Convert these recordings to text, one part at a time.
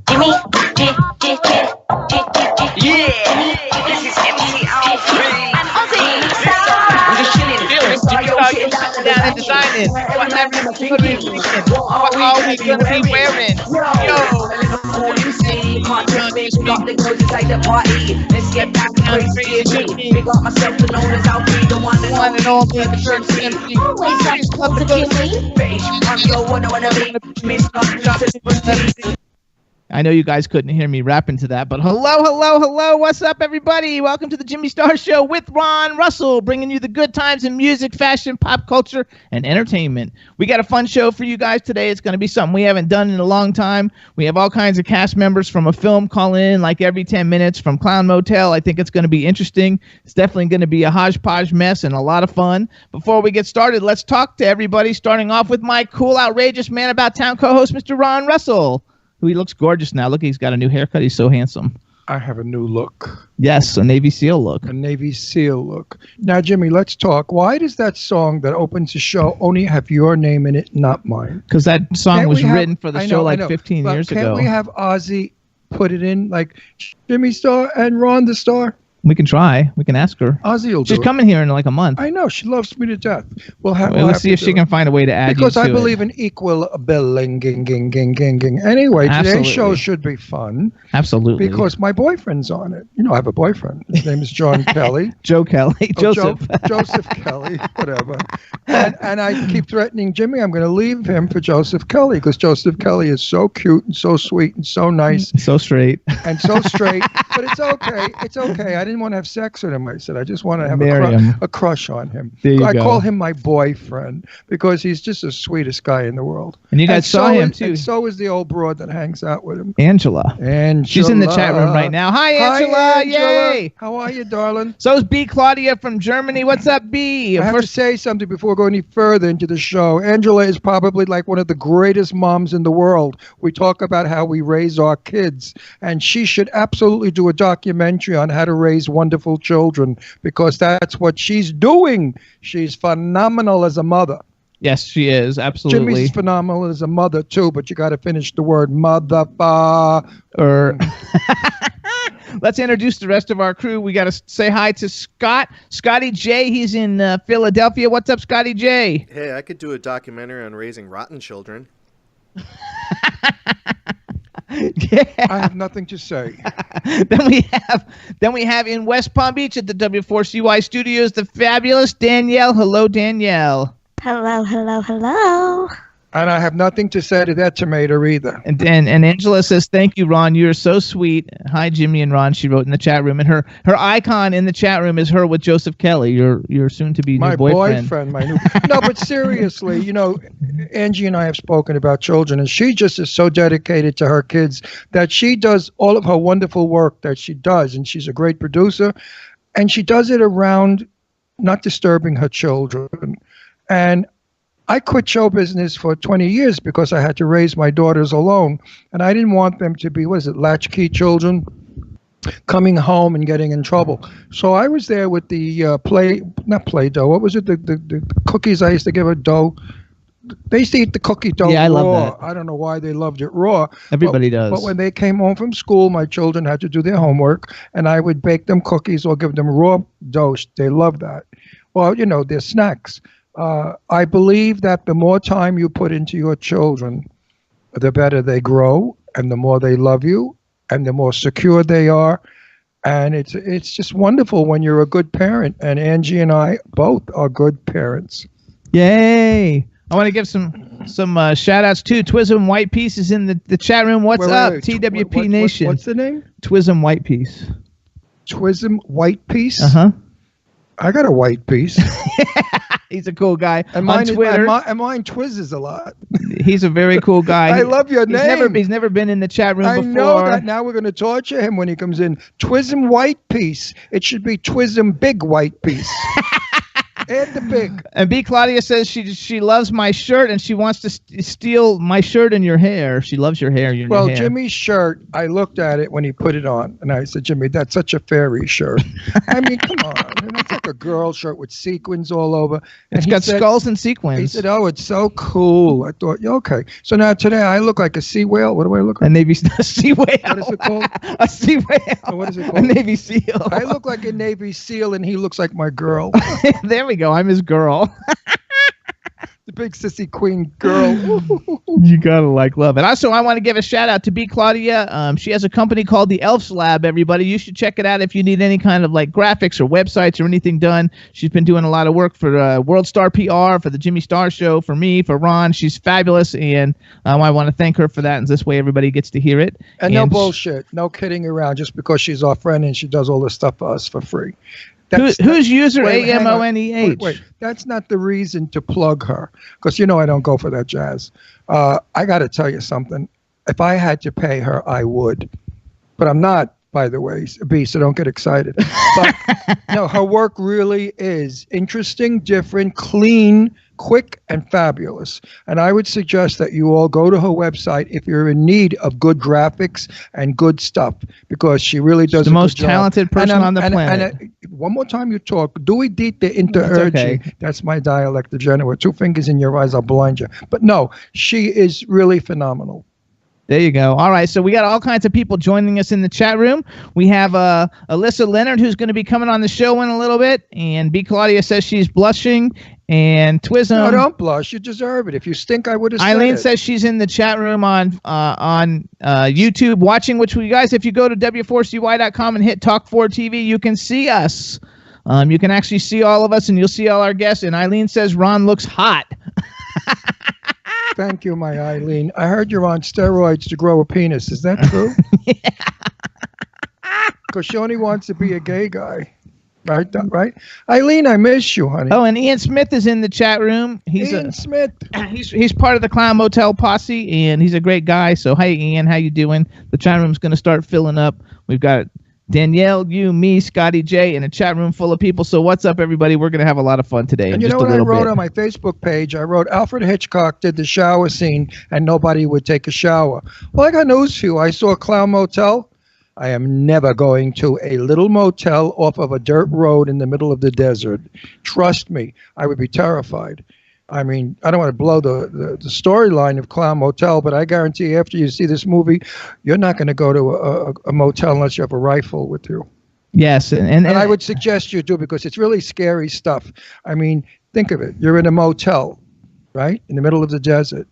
Jimmy, This is MC Alfred. I'm just chilling. Down and designing. What have you been thinking? What are we gonna be wearing? Let's get back to crazy. Big up myself and known as Alfred, the one and only the church MC. Always up to Jimmy. I know you guys couldn't hear me rapping to that, but hello. What's up, everybody? Welcome to the Jimmy Star Show with Ron Russell, bringing you the good times in music, fashion, pop culture, and entertainment. We got a fun show for you guys today. It's going to be something we haven't done in a long time. We have all kinds of cast members from a film calling in like every 10 minutes from Clown Motel. I think it's going to be interesting. It's definitely going to be a hodgepodge mess and a lot of fun. Before we get started, let's talk to everybody, starting off with my cool, outrageous man about town co-host, Mr. Ron Russell. He looks gorgeous now. Look, he's got a new haircut. He's so handsome. I have a new look. Yes, a Navy SEAL look. A Navy SEAL look. Now, Jimmy, let's talk. Why does that song that opens the show only have your name in it, not mine? Because that song was written for the show like 15 years ago. Can't we have Ozzy put it in, like Jimmy Star and Ron the Star? We can try. We can ask her. Ozzy will do She's coming here in like a month. I know. She loves me to death. We'll see if she can find a way to add because you to I believe in equal billing. Anyway, today's show should be fun. Absolutely. Because my boyfriend's on it. You know, I have a boyfriend. His name is John Kelly. Joe Kelly. Joseph. Joseph Kelly. Whatever. And I keep threatening Jimmy, I'm going to leave him for Joseph Kelly because Joseph Kelly is so cute and so sweet and so nice. So straight. And so straight. But it's okay. It's okay. I didn't want to have sex with him. I said, I just want to have a crush on him. I call him my boyfriend because he's just the sweetest guy in the world. And you guys saw him too. And so is the old broad that hangs out with him. Angela. She's in the chat room right now. Hi, Angela. Yay. How are you, darling? So is B. Claudia from Germany. What's up, B? I have to say something before we go any further into the show. Angela is probably like one of the greatest moms in the world. We talk about how we raise our kids, and she should absolutely do a documentary on how to raise wonderful children because that's what she's doing. She's phenomenal as a mother. Yes, she is. Absolutely. Jimmy's phenomenal as a mother too, but you got to finish the word mother. Let's introduce the rest of our crew. We got to say hi to Scotty J. He's in Philadelphia. What's up, Scotty J? Hey, I could do a documentary on raising rotten children. Yeah. I have nothing to say. Then we have in West Palm Beach at the W4CY studios the fabulous Danielle. Hello, Danielle. Hello. And I have nothing to say to that tomato either. And Angela says, thank you, Ron. You're so sweet. Hi, Jimmy and Ron, she wrote in the chat room. And her icon in the chat room is her with Joseph Kelly, your soon-to-be new boyfriend. No, but seriously, you know, Angie and I have spoken about children, and she just is so dedicated to her kids that she does all of her wonderful work that she does. And she's a great producer. And she does it around not disturbing her children. And I quit show business for 20 years because I had to raise my daughters alone. And I didn't want them to be, latchkey children coming home and getting in trouble. So I was there with the not Play-Doh. What was it? The cookies I used to give her dough. They used to eat the cookie dough raw. I love that. I don't know why they loved it raw. Everybody does. But when they came home from school, my children had to do their homework, and I would bake them cookies or give them raw dough. They love that. Well, you know, they're snacks. I believe that the more time you put into your children, the better they grow, and the more they love you, and the more secure they are. And it's just wonderful when you're a good parent. And Angie and I both are good parents. Yay! I want to give some shout outs too. Twism White Piece is in the chat room. What's up, TWP Nation? What's the name? Twism White Piece. Twism White Piece? Uh-huh. I got a white piece. He's a cool guy. And on Twitter. Mine twizzes a lot. He's a very cool guy. I love your name. He's never been in the chat room before. I know that. Now we're going to torture him when he comes in. Twism White Piece. It should be Twism Big White Piece. And the pig. And B. Claudia says she loves my shirt and she wants to steal my shirt and your hair. She loves your hair. Your hair. Jimmy's shirt, I looked at it when he put it on, and I said, Jimmy, that's such a fairy shirt. I mean, come on. It's like a girl shirt with sequins all over. And it's got skulls and sequins. He said, oh, it's so cool. I thought, okay. So now today I look like a sea whale. What do I look like? A sea whale. What is it called? A sea whale. So what is it called? A Navy SEAL. I look like a Navy SEAL, and he looks like my girl. There we go. I'm his girl. The big sissy queen girl. You gotta love it. Also, I want to give a shout out to B. Claudia. She has a company called the Elfs Lab. Everybody, you should check it out if you need any kind of like graphics or websites or anything done. She's been doing a lot of work for World Star PR, for the Jimmy Star Show, for me, for Ron. She's fabulous, and I want to thank her for that. And this way, everybody gets to hear it. And no bullshit, no kidding around. Just because she's our friend and she does all this stuff for us for free. Who's user AMONEH? Wait, that's not the reason to plug her, because I don't go for that jazz. I got to tell you something. If I had to pay her, I would, but I'm not. By the way, B, so don't get excited. But no, her work really is interesting, different, clean, quick, and fabulous. And I would suggest that you all go to her website if you're in need of good graphics and good stuff, because she really does the most talented person on the planet. And one more time you talk, Dui dite inter urgi. Okay. That's my dialect of Genoa. 2 fingers in your eyes, I'll blind you. But no, she is really phenomenal. There you go. All right, so we got all kinds of people joining us in the chat room. We have Alyssa Leonard, who's going to be coming on the show in a little bit, and B. Claudia says she's blushing, and Twism. No, don't blush. You deserve it. If you stink, I would have said Eileen it. says she's in the chat room on YouTube watching, which you guys, if you go to W4CY.com and hit Talk4TV, you can see us. You can actually see all of us, and you'll see all our guests, and Eileen says Ron looks hot. Thank you, my Eileen. I heard you're on steroids to grow a penis. Is that true? Yeah. Because she only wants to be a gay guy. Right? Eileen, I miss you, honey. Oh, and Ian Smith is in the chat room. Ian Smith. He's part of the Clown Motel posse, and he's a great guy. So, hey, Ian, how you doing? The chat room's going to start filling up. We've got Danielle, you, me, Scotty J, and a chat room full of people. So what's up, everybody? We're going to have a lot of fun today. And you know what I wrote on my Facebook page? I wrote, Alfred Hitchcock did the shower scene and nobody would take a shower. Well, I got news for you. I saw Clown Motel. I am never going to a little motel off of a dirt road in the middle of the desert. Trust me, I would be terrified. I mean, I don't want to blow the storyline of Clown Motel, but I guarantee after you see this movie, you're not going to go to a motel unless you have a rifle with you. Yes, and I would suggest you do, because it's really scary stuff. I mean, think of it. You're in a motel, right, in the middle of the desert,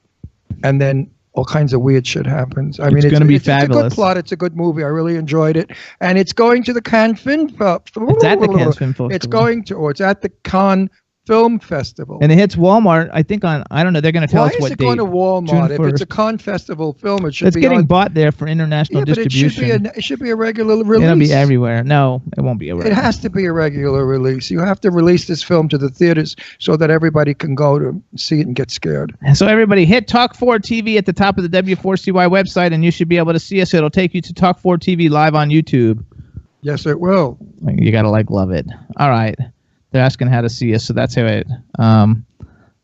and then all kinds of weird shit happens. I mean, it's going to be fabulous. It's a good plot. It's a good movie. I really enjoyed it. And it's going to the Cannes Film Festival. It's at the Cannes Film Festival. It's at the Cannes Film Festival. And it hits Walmart, I think, on, I don't know, they're going to tell us what date. Why is it going to Walmart? If it's a Cannes Festival film, it should be getting bought there for international distribution. But it should be a regular release. It'll be everywhere. No, it won't be a regular. It has to be a regular release. You have to release this film to the theaters so that everybody can go to see it and get scared. And so everybody hit Talk4 TV at the top of the W4CY website, and you should be able to see us. It'll take you to Talk4 TV live on YouTube. Yes, it will. You got to love it. All right. They're asking how to see us, so that's how it.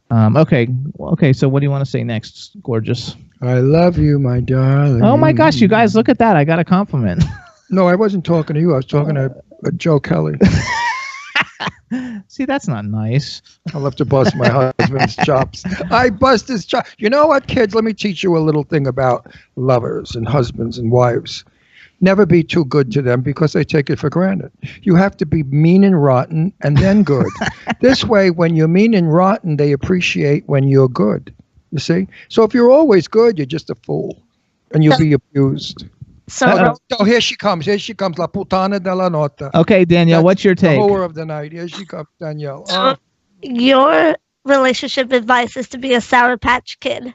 Okay. So what do you want to say next, gorgeous? I love you, my darling. Oh my gosh, you guys, look at that! I got a compliment. No, I wasn't talking to you. I was talking to Joe Kelly. See, that's not nice. I'll have to bust my husband's chops. I bust his chops. You know what, kids? Let me teach you a little thing about lovers and husbands and wives. Never be too good to them because they take it for granted. You have to be mean and rotten and then good. This way, when you're mean and rotten, they appreciate when you're good. You see? So if you're always good, you're just a fool. And you'll be abused. So here she comes. Here she comes. La putana de la nota. Okay, Danielle, what's your take? The whore of the night. Here she comes, Danielle. your relationship advice is to be a Sour Patch Kid.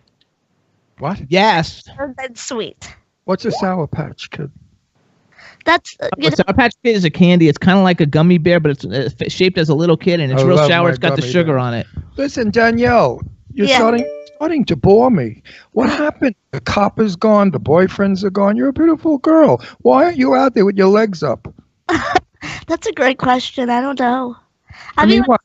What? Yes. That's sweet. What's a Sour Patch Kid? That's Sour Patch Kid is a candy. It's kind of like a gummy bear, but it's shaped as a little kid, and it's real sour. It's got the sugar on it. Listen, Danielle, you're starting to bore me. What happened? The cop is gone. The boyfriends are gone. You're a beautiful girl. Why aren't you out there with your legs up? That's a great question. I don't know. I mean, what?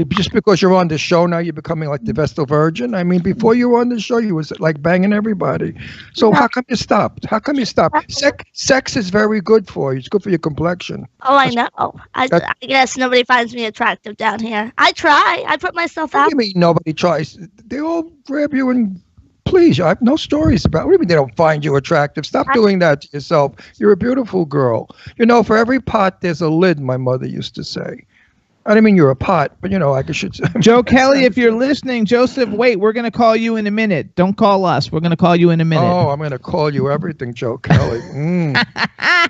Just because you're on the show now, you're becoming like the Vestal Virgin. I mean, before you were on the show, you was like banging everybody. So how come you stopped? How come you stopped? Sex is very good for you. It's good for your complexion. Oh, I know. I guess nobody finds me attractive down here. I try. I put myself out. What do you mean nobody tries? They all grab you and please. I have no stories about. What do you mean they don't find you attractive? Stop doing that to yourself. You're a beautiful girl. You know, for every pot, there's a lid, my mother used to say. I didn't mean you're a pot, but you know, I should say. Joe Kelly, if you're listening, Joseph, wait, we're going to call you in a minute. Don't call us. We're going to call you in a minute. Oh, I'm going to call you everything, Joe Kelly.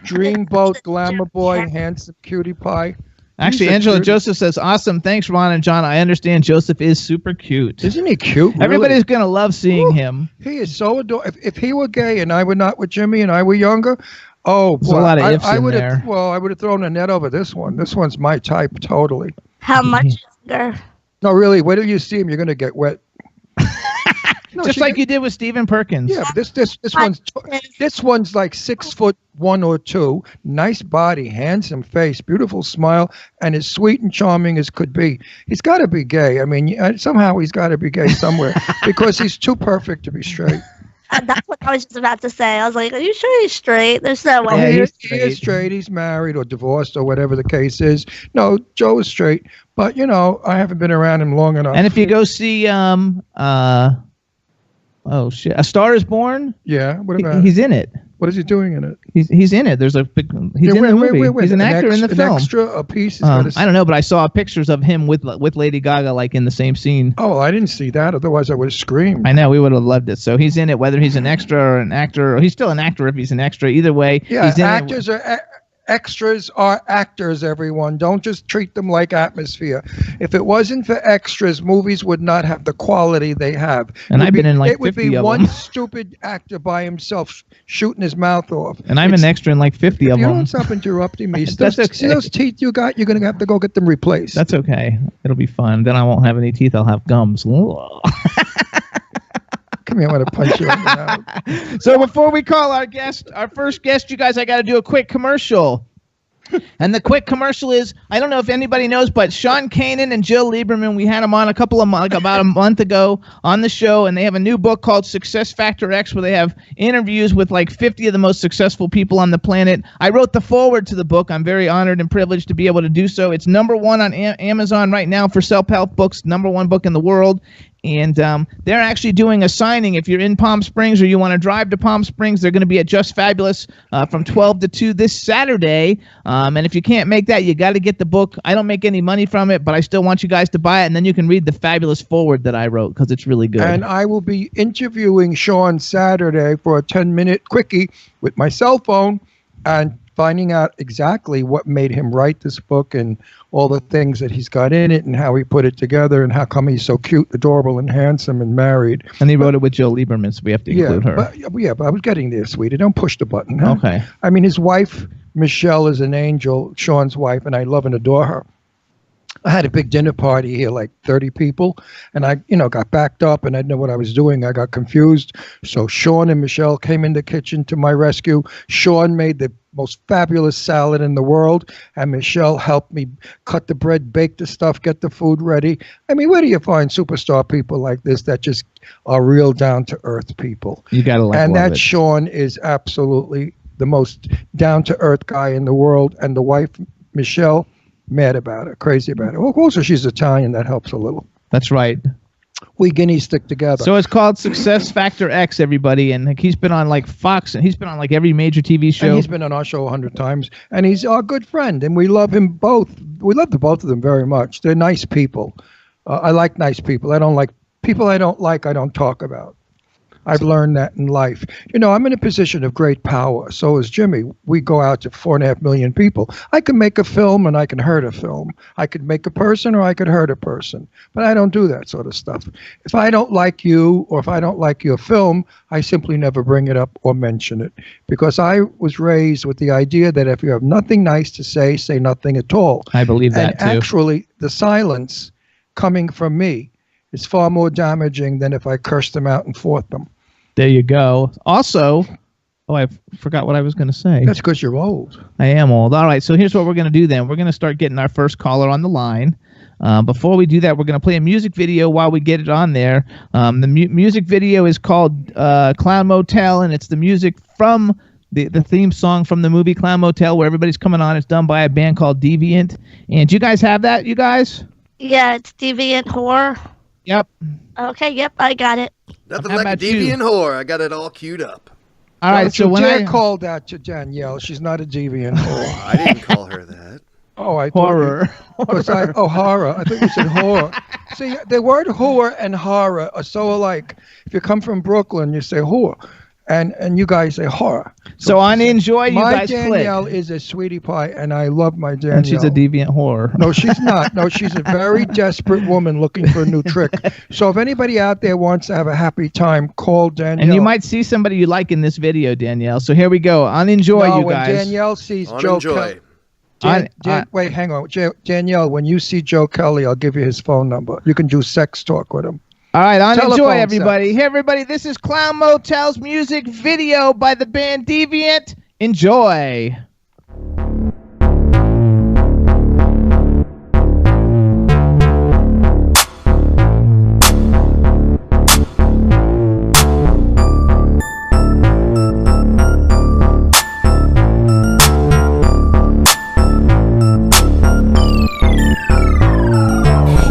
Dreamboat, glamour boy, handsome cutie pie. Actually, Angela Joseph says, awesome. Thanks, Ron and John. I understand Joseph is super cute. Isn't he cute? Really? Everybody's going to love seeing him. He is so adorable. If he were gay and I were not with Jimmy and I were younger, oh, boy, there's a lot of ifs in there. Well, I would have thrown a net over this one. This one's my type, totally. How much younger? No, really. Wait till you see him. You're going to get wet. No, just like you did with Stephen Perkins. Yeah, this one's like 6'1" or 2", nice body, handsome face, beautiful smile, and as sweet and charming as could be. He's got to be gay. I mean, somehow he's got to be gay somewhere because he's too perfect to be straight. That's what I was just about to say. I was like, are you sure he's straight? There's no way. Yeah, he is straight. He's married or divorced or whatever the case is. No, Joe is straight. But, you know, I haven't been around him long enough. And if you go see, oh, shit, A Star is Born? Yeah, what about He's in it. What is he doing in it? He's in it. There's a big. He's in the movie. He's an actor in the film. An extra, a piece. I don't know, but I saw pictures of him with Lady Gaga, like in the same scene. Oh, I didn't see that. Otherwise, I would have screamed. I know, we would have loved it. So he's in it, whether he's an extra or an actor, or he's still an actor if he's an extra. Either way, yeah, he's in actors are. Extras are actors, everyone. Don't just treat them like atmosphere. If it wasn't for extras, movies would not have the quality they have. And I've been in like 50 of them. It would be one stupid actor by himself shooting his mouth off. And I'm an extra in like 50 of them. You don't stop interrupting me. That's okay. See those teeth you got? You're going to have to go get them replaced. That's okay. It'll be fun. Then I won't have any teeth. I'll have gums. Come here, I'm going to punch you in the mouth. So before we call our first guest, you guys, I got to do a quick commercial. And the quick commercial is, I don't know if anybody knows, but Sean Kanan and Jill Lieberman, we had them on about a month ago on the show, and they have a new book called Success Factor X, where they have interviews with like 50 of the most successful people on the planet. I wrote the foreword to the book. I'm very honored and privileged to be able to do so. It's #1 on Amazon right now for self-help books, #1 book in the world. And they're actually doing a signing. If you're in Palm Springs or you want to drive to Palm Springs, they're going to be at Just Fabulous from 12 to 2 this Saturday. And if you can't make that, you got to get the book. I don't make any money from it, but I still want you guys to buy it. And then you can read the fabulous foreword that I wrote because it's really good. And I will be interviewing Sean Saturday for a 10-minute quickie with my cell phone and finding out exactly what made him write this book and all the things that he's got in it and how he put it together and how come he's so cute, adorable, and handsome and married. And he wrote it with Jill Lieberman, so we have to include her. But I was getting there, sweetie. Don't push the button. Huh? Okay. I mean, his wife, Michelle, is an angel, Sean's wife, and I love and adore her. I had a big dinner party here, like 30 people, and I, got backed up and I didn't know what I was doing. I got confused. So Sean and Michelle came in the kitchen to my rescue. Sean made the most fabulous salad in the world, and Michelle helped me cut the bread, bake the stuff, get the food ready. I mean, where do you find superstar people like this that just are real down-to-earth people? You got to love it. And that Sean is absolutely the most down-to-earth guy in the world, and the wife, Michelle, mad about it, crazy about it. Well, also, she's Italian. That helps a little. That's right. We guineas stick together. So it's called Success Factor X, everybody. And he's been on like Fox, and he's been on like every major TV show. And he's been on our show 100 times. And he's our good friend. And we love him both. We love the both of them very much. They're nice people. I like nice people. I don't like people I don't like, I don't talk about. I've learned that in life. I'm in a position of great power. So is Jimmy. We go out to 4.5 million people. I can make a film and I can hurt a film. I could make a person or I could hurt a person. But I don't do that sort of stuff. If I don't like you or if I don't like your film, I simply never bring it up or mention it. Because I was raised with the idea that if you have nothing nice to say nothing at all. I believe that too. Actually, the silence coming from me is far more damaging than if I cursed them out and fought them. There you go. Also, I forgot what I was going to say. That's because you're old. I am old. All right, so here's what we're going to do then. We're going to start getting our first caller on the line. Before we do that, we're going to play a music video while we get it on there. The music video is called Clown Motel, and it's the music from the theme song from the movie Clown Motel, where everybody's coming on. It's done by a band called Deviant. And do you guys have that, you guys? Yeah, it's Deviant Horror. Yep. Okay, yep, I got it. Nothing like a deviant whore. I got it all queued up. All right, so when I call that to Danielle, she's not a deviant whore. I didn't call her that. Oh, I horror. Horror. I think you said horror. See, the word horror and horror are so alike. If you come from Brooklyn, you say whore, and you guys say horror. So on Enjoy, you my guys Danielle click. is a sweetie pie, and I love my Danielle. And she's a deviant whore. No, she's not. No, she's a very desperate woman looking for a new trick. So if anybody out there wants to have a happy time, call Danielle. And you might see somebody you like in this video, Danielle. So here we go. On Enjoy, you guys. When Danielle sees On Joe Enjoy. wait, hang on. Danielle, when you see Joe Kelly, I'll give you his phone number. You can do sex talk with him. All right, on Telephone Enjoy, everybody. sex. Hey, everybody, this is Clown Motel's music video by the band Deviant. Enjoy.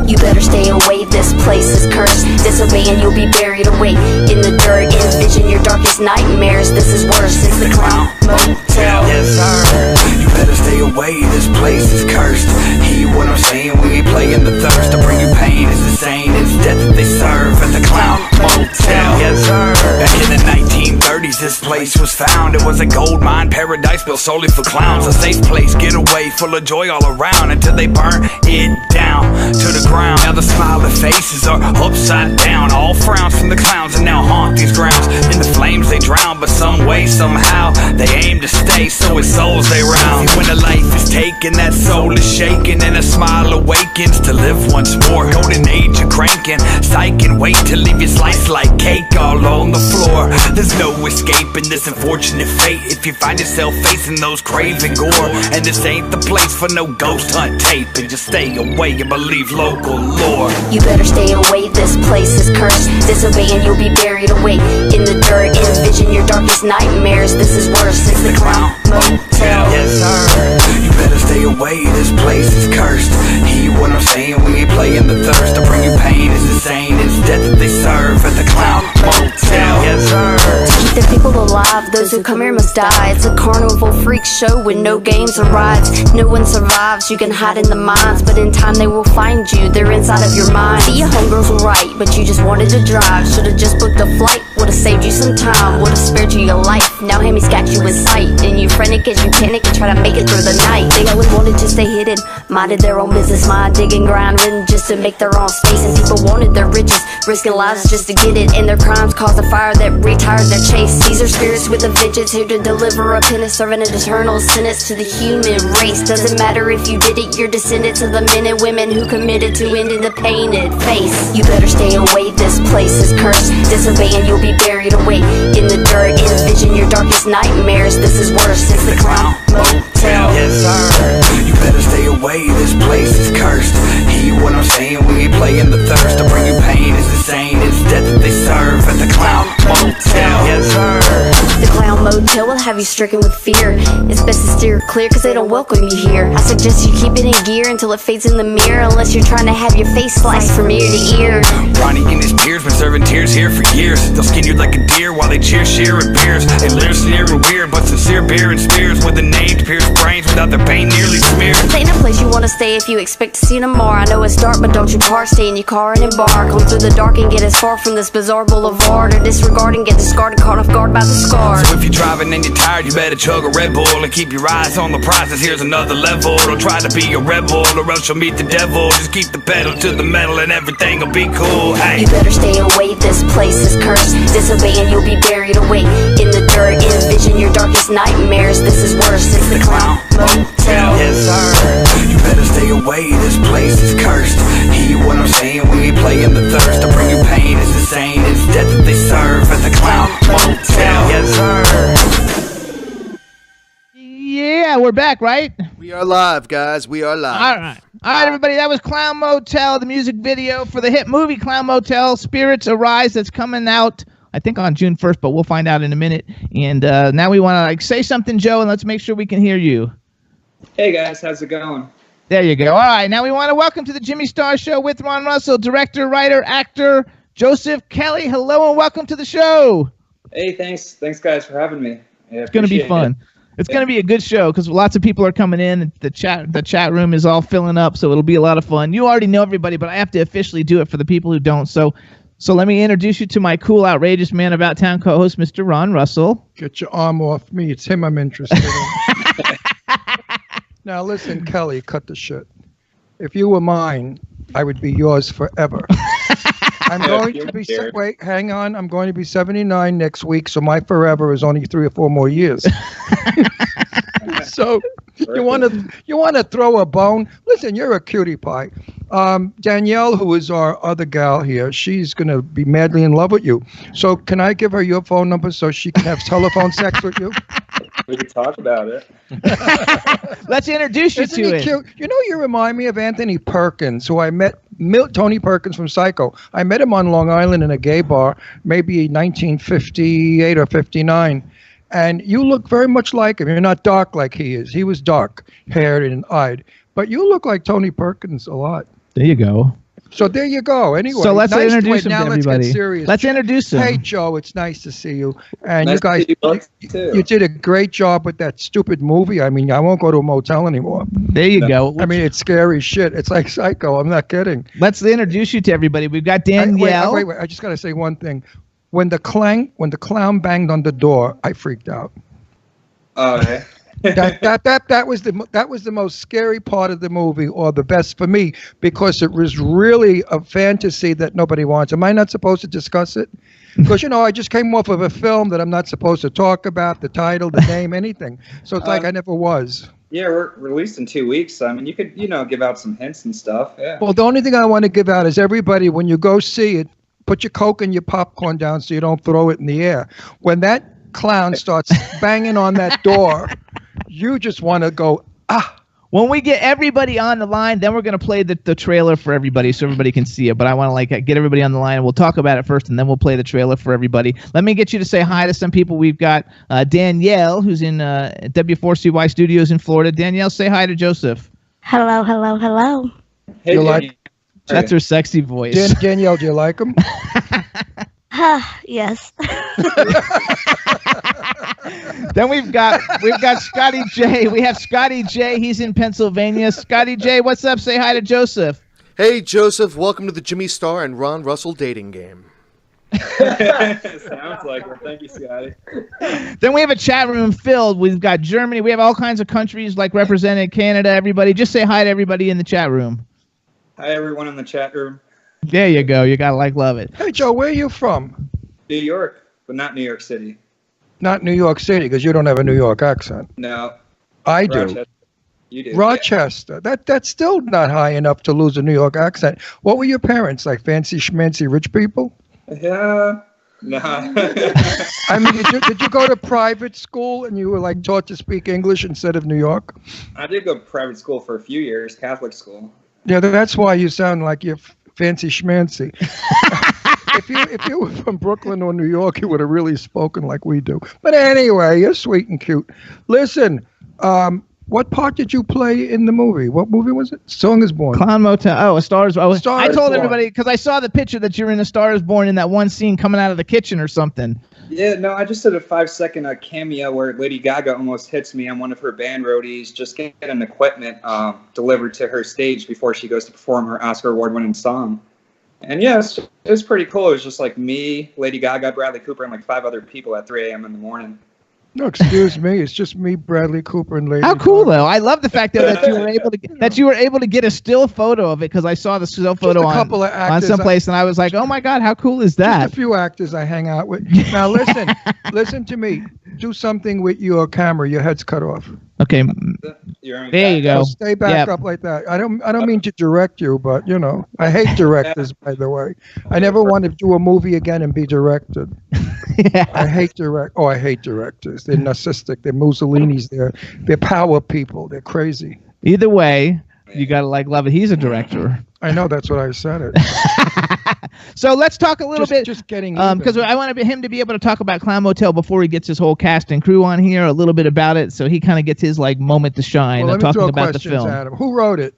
You better stay away, this place is cursed. Disobey and you'll be buried away in the dirt. Envision your darkest nightmares. This is worse. It's the Clown Motel. Yes, sir. You better stay away, this place is cursed. Hear what I'm saying, we ain't playing the thirst. To bring you pain is insane, it's death that they serve at the Clown Motel. Yes, sir. Back in the 1930s, this place was found. It was a gold mine paradise built solely for clowns. A safe place, get away, full of joy all around, until they burn it down to the ground. Now the smiling faces are upside down. All frowns from the clowns and now haunt these grounds. In the flames they drown, but some way, somehow they aim to stay, so it's souls they round. See, when a life is taken, that soul is shaken, and a smile awakens to live once more. Golden age of cranking, psych and wait to leave you sliced like cake all on the floor. There's no escaping this unfortunate fate if you find yourself facing those craving gore. And this ain't the place for no ghost hunt tape, and just stay away and believe local lore. You better stay away, this place is cursed. Disobey and you'll be buried away in the dirt. Envision your darkest nightmares. This is worse. It's the Clown Motel. Yes, sir. You better stay away, this place is cursed. Hear what I'm saying, we ain't playing the thirst. To bring you pain is insane, it's death that they serve at the Clown Motel. Yes, sir. To keep the people alive, those who come here must die. It's a carnival freak show with no games or rides. No one survives, you can hide in the mines, but in time they will find you. They're inside of your mind. See, your homegirls were right, but you just wanted to drive. Should've just booked a flight, would've saved you some time, would've spared you your life. Now Hammy's got you in sight, and you frantic as you panic and try to make it through the night. They always wanted to stay hidden, minded their own business, mind digging, grind, written just to make their own space. And people wanted their riches, risking lives just to get it, and their crimes caused a fire that retired their chase. These are spirits with a vengeance, here to deliver a penance, serving an eternal sentence to the human race. Doesn't matter if you did it, you're descendants of the men and women who committed to ending the painted face. You better stay away, this place is cursed. Disobey and you'll be buried away in the dirt. Envision your darkest nightmares. This is worse. It's the Clown Motel. Yes, sir. You better stay away, this place is cursed. Hear what I'm saying, we ain't playing the thirst. To bring you pain is insane, it's death that they serve at the Clown Motel. Yes, sir. The Clown Motel will have you stricken with fear. It's best to steer clear, cause they don't welcome you here. I suggest you keep it in gear until it fades in the mirror, unless you're trying to have your face sliced from ear to ear. Ronnie and his peers been serving tears here for years. They'll skin you like a deer while they cheer, sharing beers. They live sneer and weird, but sincere beer and spears with the name to pierce brains without their pain nearly smeared. This ain't a place you wanna stay if you expect to see them more. I know it's dark, but don't you car, stay in your car and embark. Come through the dark and get as far from this bizarre boulevard, or disregard and get discarded, caught off guard by the scars. So if you're driving and you're tired, you better chug a Red Bull and keep your eyes on the prizes. Here's another level. Don't try to be a rebel, or else you'll meet the devil. Just keep the pedal to the metal and everything will be cool. Hey. You better stay away, this place is cursed. Disobey and you'll be buried away in the dirt. Envision your darkest nightmares. This is worse. It's the Clown Motel. Yes, sir. You better stay away, this place is cursed. Hear what I'm saying, we ain't playing the thirst. To bring you pain is insane, it's death that they serve at the Clown Motel. Yes, sir. Yeah, we're back, right? We are live, guys. We are live. All right. All right, everybody, that was Clown Motel, the music video for the hit movie Clown Motel, Spirits Arise, that's coming out, I think, on June 1st, but we'll find out in a minute. And now we want to say something, Joe, and let's make sure we can hear you. Hey, guys, how's it going? There you go. All right, now we want to welcome to the Jimmy Star Show with Ron Russell, director, writer, actor, Joseph Kelly. Hello and welcome to the show. Hey, thanks guys, for having me. Yeah, it's going to be fun. It's going to be a good show because lots of people are coming in. The chat room is all filling up, so it'll be a lot of fun. You already know everybody, but I have to officially do it for the people who don't. So let me introduce you to my cool, outrageous man about town co-host, Mr. Ron Russell. Get your arm off me. It's him I'm interested in. Now listen, Kelly, cut the shit. If you were mine, I would be yours forever. I'm going to be wait, hang on. I'm going to be 79 next week, so my forever is only 3 or 4 more years. So you want to throw a bone? Listen, you're a cutie pie. Danielle, who is our other gal here, she's going to be madly in love with you. So can I give her your phone number so she can have telephone sex with you? We can talk about it. Let's introduce you to it. Cute? You know, you remind me of Anthony Perkins, who I met. Tony Perkins from Psycho. I met him on Long Island in a gay bar, maybe 1958 or 59. And you look very much like him. You're not dark like he is. He was dark-haired and eyed. But you look like Tony Perkins a lot. There you go. So there you go. Anyway, so let's introduce him to everybody. Let's introduce him. Hey, Joe, it's nice to see you. And nice you guys, you did a great job with that stupid movie. I mean, I won't go to a motel anymore. There you go. I mean, it's scary shit. It's like Psycho. I'm not kidding. Let's introduce you to everybody. We've got Danielle. Wait. I just got to say one thing. When the clown banged on the door, I freaked out. Oh, okay. that was the most scary part of the movie, or the best for me, because it was really a fantasy that nobody wants. Am I not supposed to discuss it? Because I just came off of a film that I'm not supposed to talk about, the title, the name, anything. So it's like I never was. Yeah, we're released in 2 weeks. I mean, you could give out some hints and stuff. Yeah. Well, the only thing I want to give out is everybody, when you go see it, put your Coke and your popcorn down so you don't throw it in the air. When that clown starts banging on that door, you just want to go, ah. When we get everybody on the line, then we're going to play the trailer for everybody so everybody can see it. But I want to get everybody on the line, and we'll talk about it first, and then we'll play the trailer for everybody. Let me get you to say hi to some people. We've got Danielle, who's in W4CY Studios in Florida. Danielle, say hi to Joseph. Hello, hello, hello. Hey, Danielle. That's her sexy voice. Danielle, do you like him? Yes. Then we've got Scotty J. We have Scotty J. He's in Pennsylvania. Scotty J, what's up? Say hi to Joseph. Hey, Joseph. Welcome to the Jimmy Star and Ron Russell dating game. Sounds like it. Thank you, Scotty. Then we have a chat room filled. We've got Germany. We have all kinds of countries represented. Canada, everybody. Just say hi to everybody in the chat room. Hi, everyone in the chat room. There you go. You got to love it. Hey, Joe, where are you from? New York, but not New York City. Not New York City, because you don't have a New York accent. No. I do. Rochester. You do. Rochester. Yeah. That's still not high enough to lose a New York accent. What were your parents, like fancy schmancy rich people? Yeah. No. I mean, did you go to private school and you were taught to speak English instead of New York? I did go to private school for a few years, Catholic school. Yeah, that's why you sound like you're fancy schmancy. If you were from Brooklyn or New York, you would have really spoken like we do. But anyway, you're sweet and cute. Listen, what part did you play in the movie? What movie was it? Song is Born. Clown Motel. Oh, A Star is Born. I told Born. Everybody, because I saw the picture that you're in A Star is Born in that one scene coming out of the kitchen or something. Yeah, no, I just did a 5-second cameo where Lady Gaga almost hits me on one of her band roadies, just getting equipment delivered to her stage before she goes to perform her Oscar award-winning song. And yeah, it was pretty cool. It was just me, Lady Gaga, Bradley Cooper, and 5 other people at 3 a.m. in the morning. No, excuse me. It's just me, Bradley Cooper, and Lady. How cool, Gaga. though! I love the fact that you were able to get a still photo of it, because I saw the still photo on someplace, and I was like, "Oh my God, how cool is that?" Just a few actors I hang out with. Now listen to me. Do something with your camera. Your head's cut off. Okay. There you go. Stay back up like that. I don't mean to direct you, but I hate directors. By the way, I never want to do a movie again and be directed. Yeah. I hate directors. They're narcissistic. They're Mussolinis. They're power people. They're crazy. Either way, You gotta love it. He's a director. I know, that's what I said it. So let's talk a little bit. Just getting because I want him to be able to talk about Clown Motel before he gets his whole cast and crew on here, a little bit about it, so he kind of gets his moment to shine. Well, let me talking throw about the questions film. at him. Who wrote it?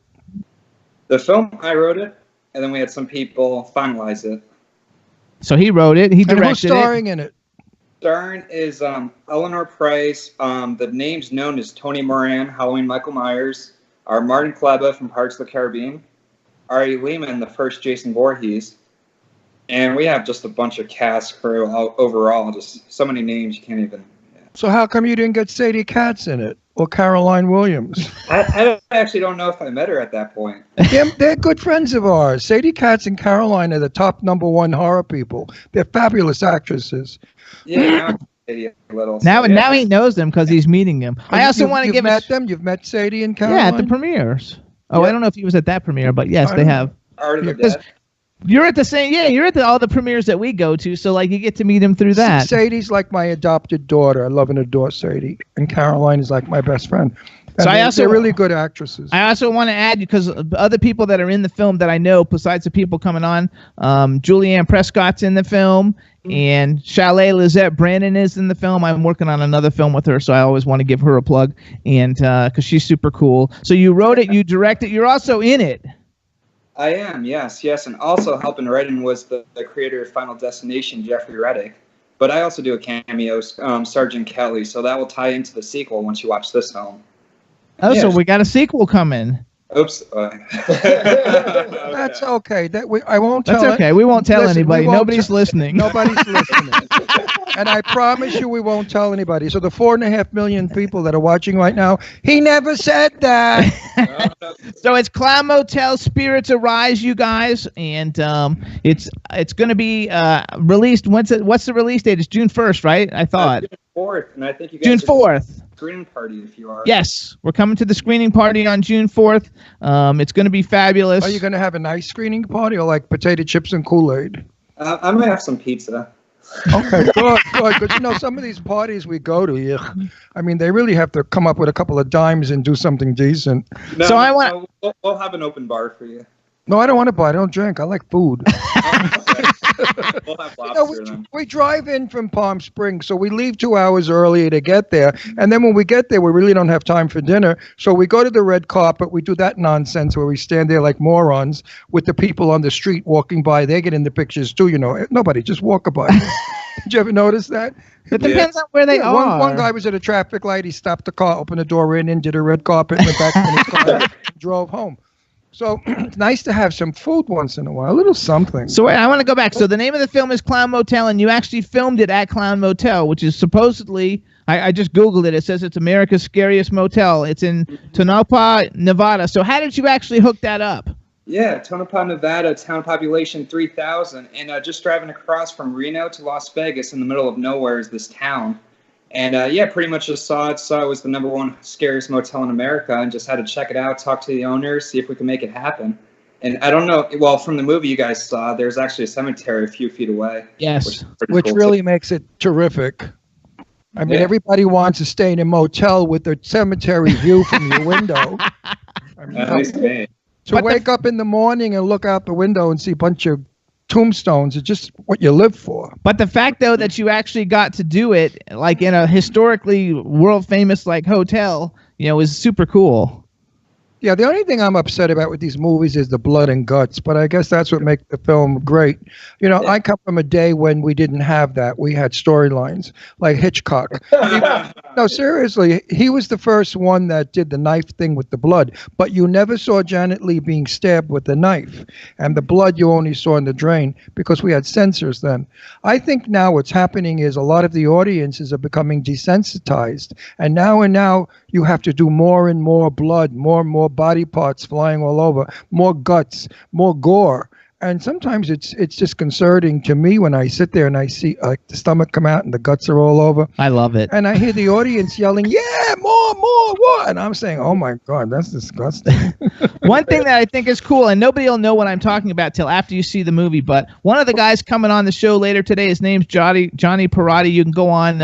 The film, I wrote it, and then we had some people finalize it. So he wrote it. He And directed who's starring in it? Starring is Eleanor Price. The names known as Tony Moran, Halloween Michael Myers, are Martin Kleba from Pirates of the Caribbean, Ari Lehman, the first Jason Voorhees, and we have just a bunch of cast crew overall. Just so many names you can't even. Yeah. So how come you didn't get Sadie Katz in it or Caroline Williams? I actually don't know if I met her at that point. They're good friends of ours. Sadie Katz and Caroline are the top #1 horror people. They're fabulous actresses. Yeah, a little. Now he knows them because he's meeting them. I also want to give met them. You've met Sadie and Caroline. Yeah, at the premieres. Oh, Yep. I don't know if he was at that premiere, but yes, they have. Art of the Dead. You're at the same. Yeah, you're at all the premieres that we go to, so you get to meet him through that. Sadie's like my adopted daughter. I love and adore Sadie, and Caroline is like my best friend. And they're really good actresses. I also want to add, because other people that are in the film that I know, besides the people coming on, Julianne Prescott's in the film, and Chalet Lizette Brandon is in the film. I'm working on another film with her, so I always want to give her a plug, and because she's super cool. So you wrote it, you directed, you're also in it. I am, yes, and also helping writing was the creator of Final Destination, Jeffrey Reddick. But I also do a cameo, Sergeant Kelly, so that will tie into the sequel once you watch this film. Oh, yeah. So we got a sequel coming. Oops. That's okay. I won't tell. That's okay. We won't tell anybody. Nobody's listening. Nobody's listening. And I promise you, we won't tell anybody. So the 4.5 million people that are watching right now, he never said that. So it's Clown Motel Spirits Arise, you guys, and it's going to be released. What's the release date? It's June 1st, right? I thought. June 4th, and I think you guys June 4th. Screening party if you are. Yes, we're coming to the screening party on June 4th. It's going to be fabulous. Are you going to have a nice screening party or like potato chips and Kool-Aid? I might have some pizza. Okay, good. Because some of these parties we go to, I mean, they really have to come up with a couple of dimes and do something decent. No, so I want. We'll have an open bar for you. No, I don't want to buy. I don't drink. I like food. We'll have lobster then. We drive in from Palm Springs, so we leave 2 hours earlier to get there. And then when we get there, we really don't have time for dinner. So we go to the red carpet. We do that nonsense where we stand there like morons with the people on the street walking by. They get in the pictures too, Nobody, just walk by. Did you ever notice that? It depends on where they are. One guy was at a traffic light. He stopped the car, opened the door, ran in, did a red carpet, went back in his car, and drove home. So it's nice to have some food once in a while, a little something. So I want to go back. So the name of the film is Clown Motel, and you actually filmed it at Clown Motel, which is supposedly, I just Googled it. It says it's America's scariest motel. It's in Tonopah, Nevada. So how did you actually hook that up? Yeah, Tonopah, Nevada, town population 3,000. And just driving across from Reno to Las Vegas in the middle of nowhere is this town. And pretty much just saw it was the #1 scariest motel in America, and just had to check it out, talk to the owners, see if we can make it happen. And I don't know, well, from the movie you guys saw, there's actually a cemetery a few feet away. Yes. Which cool really makes it terrific. I mean, everybody wants to stay in a motel with a cemetery view from your window. At least me. To wake up in the morning and look out the window and see a bunch of tombstones is just what you live for. But the fact, though, that you actually got to do it like in a historically world famous hotel, is super cool. Yeah, the only thing I'm upset about with these movies is the blood and guts, but I guess that's what makes the film great. I come from a day when we didn't have that. We had storylines like Hitchcock. No, seriously, he was the first one that did the knife thing with the blood, but you never saw Janet Leigh being stabbed with the knife, and the blood you only saw in the drain because we had censors then. I think now what's happening is a lot of the audiences are becoming desensitized, and now you have to do more and more blood, more and more body parts flying all over, more guts, more gore. And sometimes it's disconcerting to me when I sit there and I see the stomach come out and the guts are all over. I love it. And I hear the audience yelling, yeah, more, what? And I'm saying, oh my God, that's disgusting. One thing that I think is cool, and nobody will know what I'm talking about till after you see the movie, but one of the guys coming on the show later today, his name's Johnny Perotti. You can go on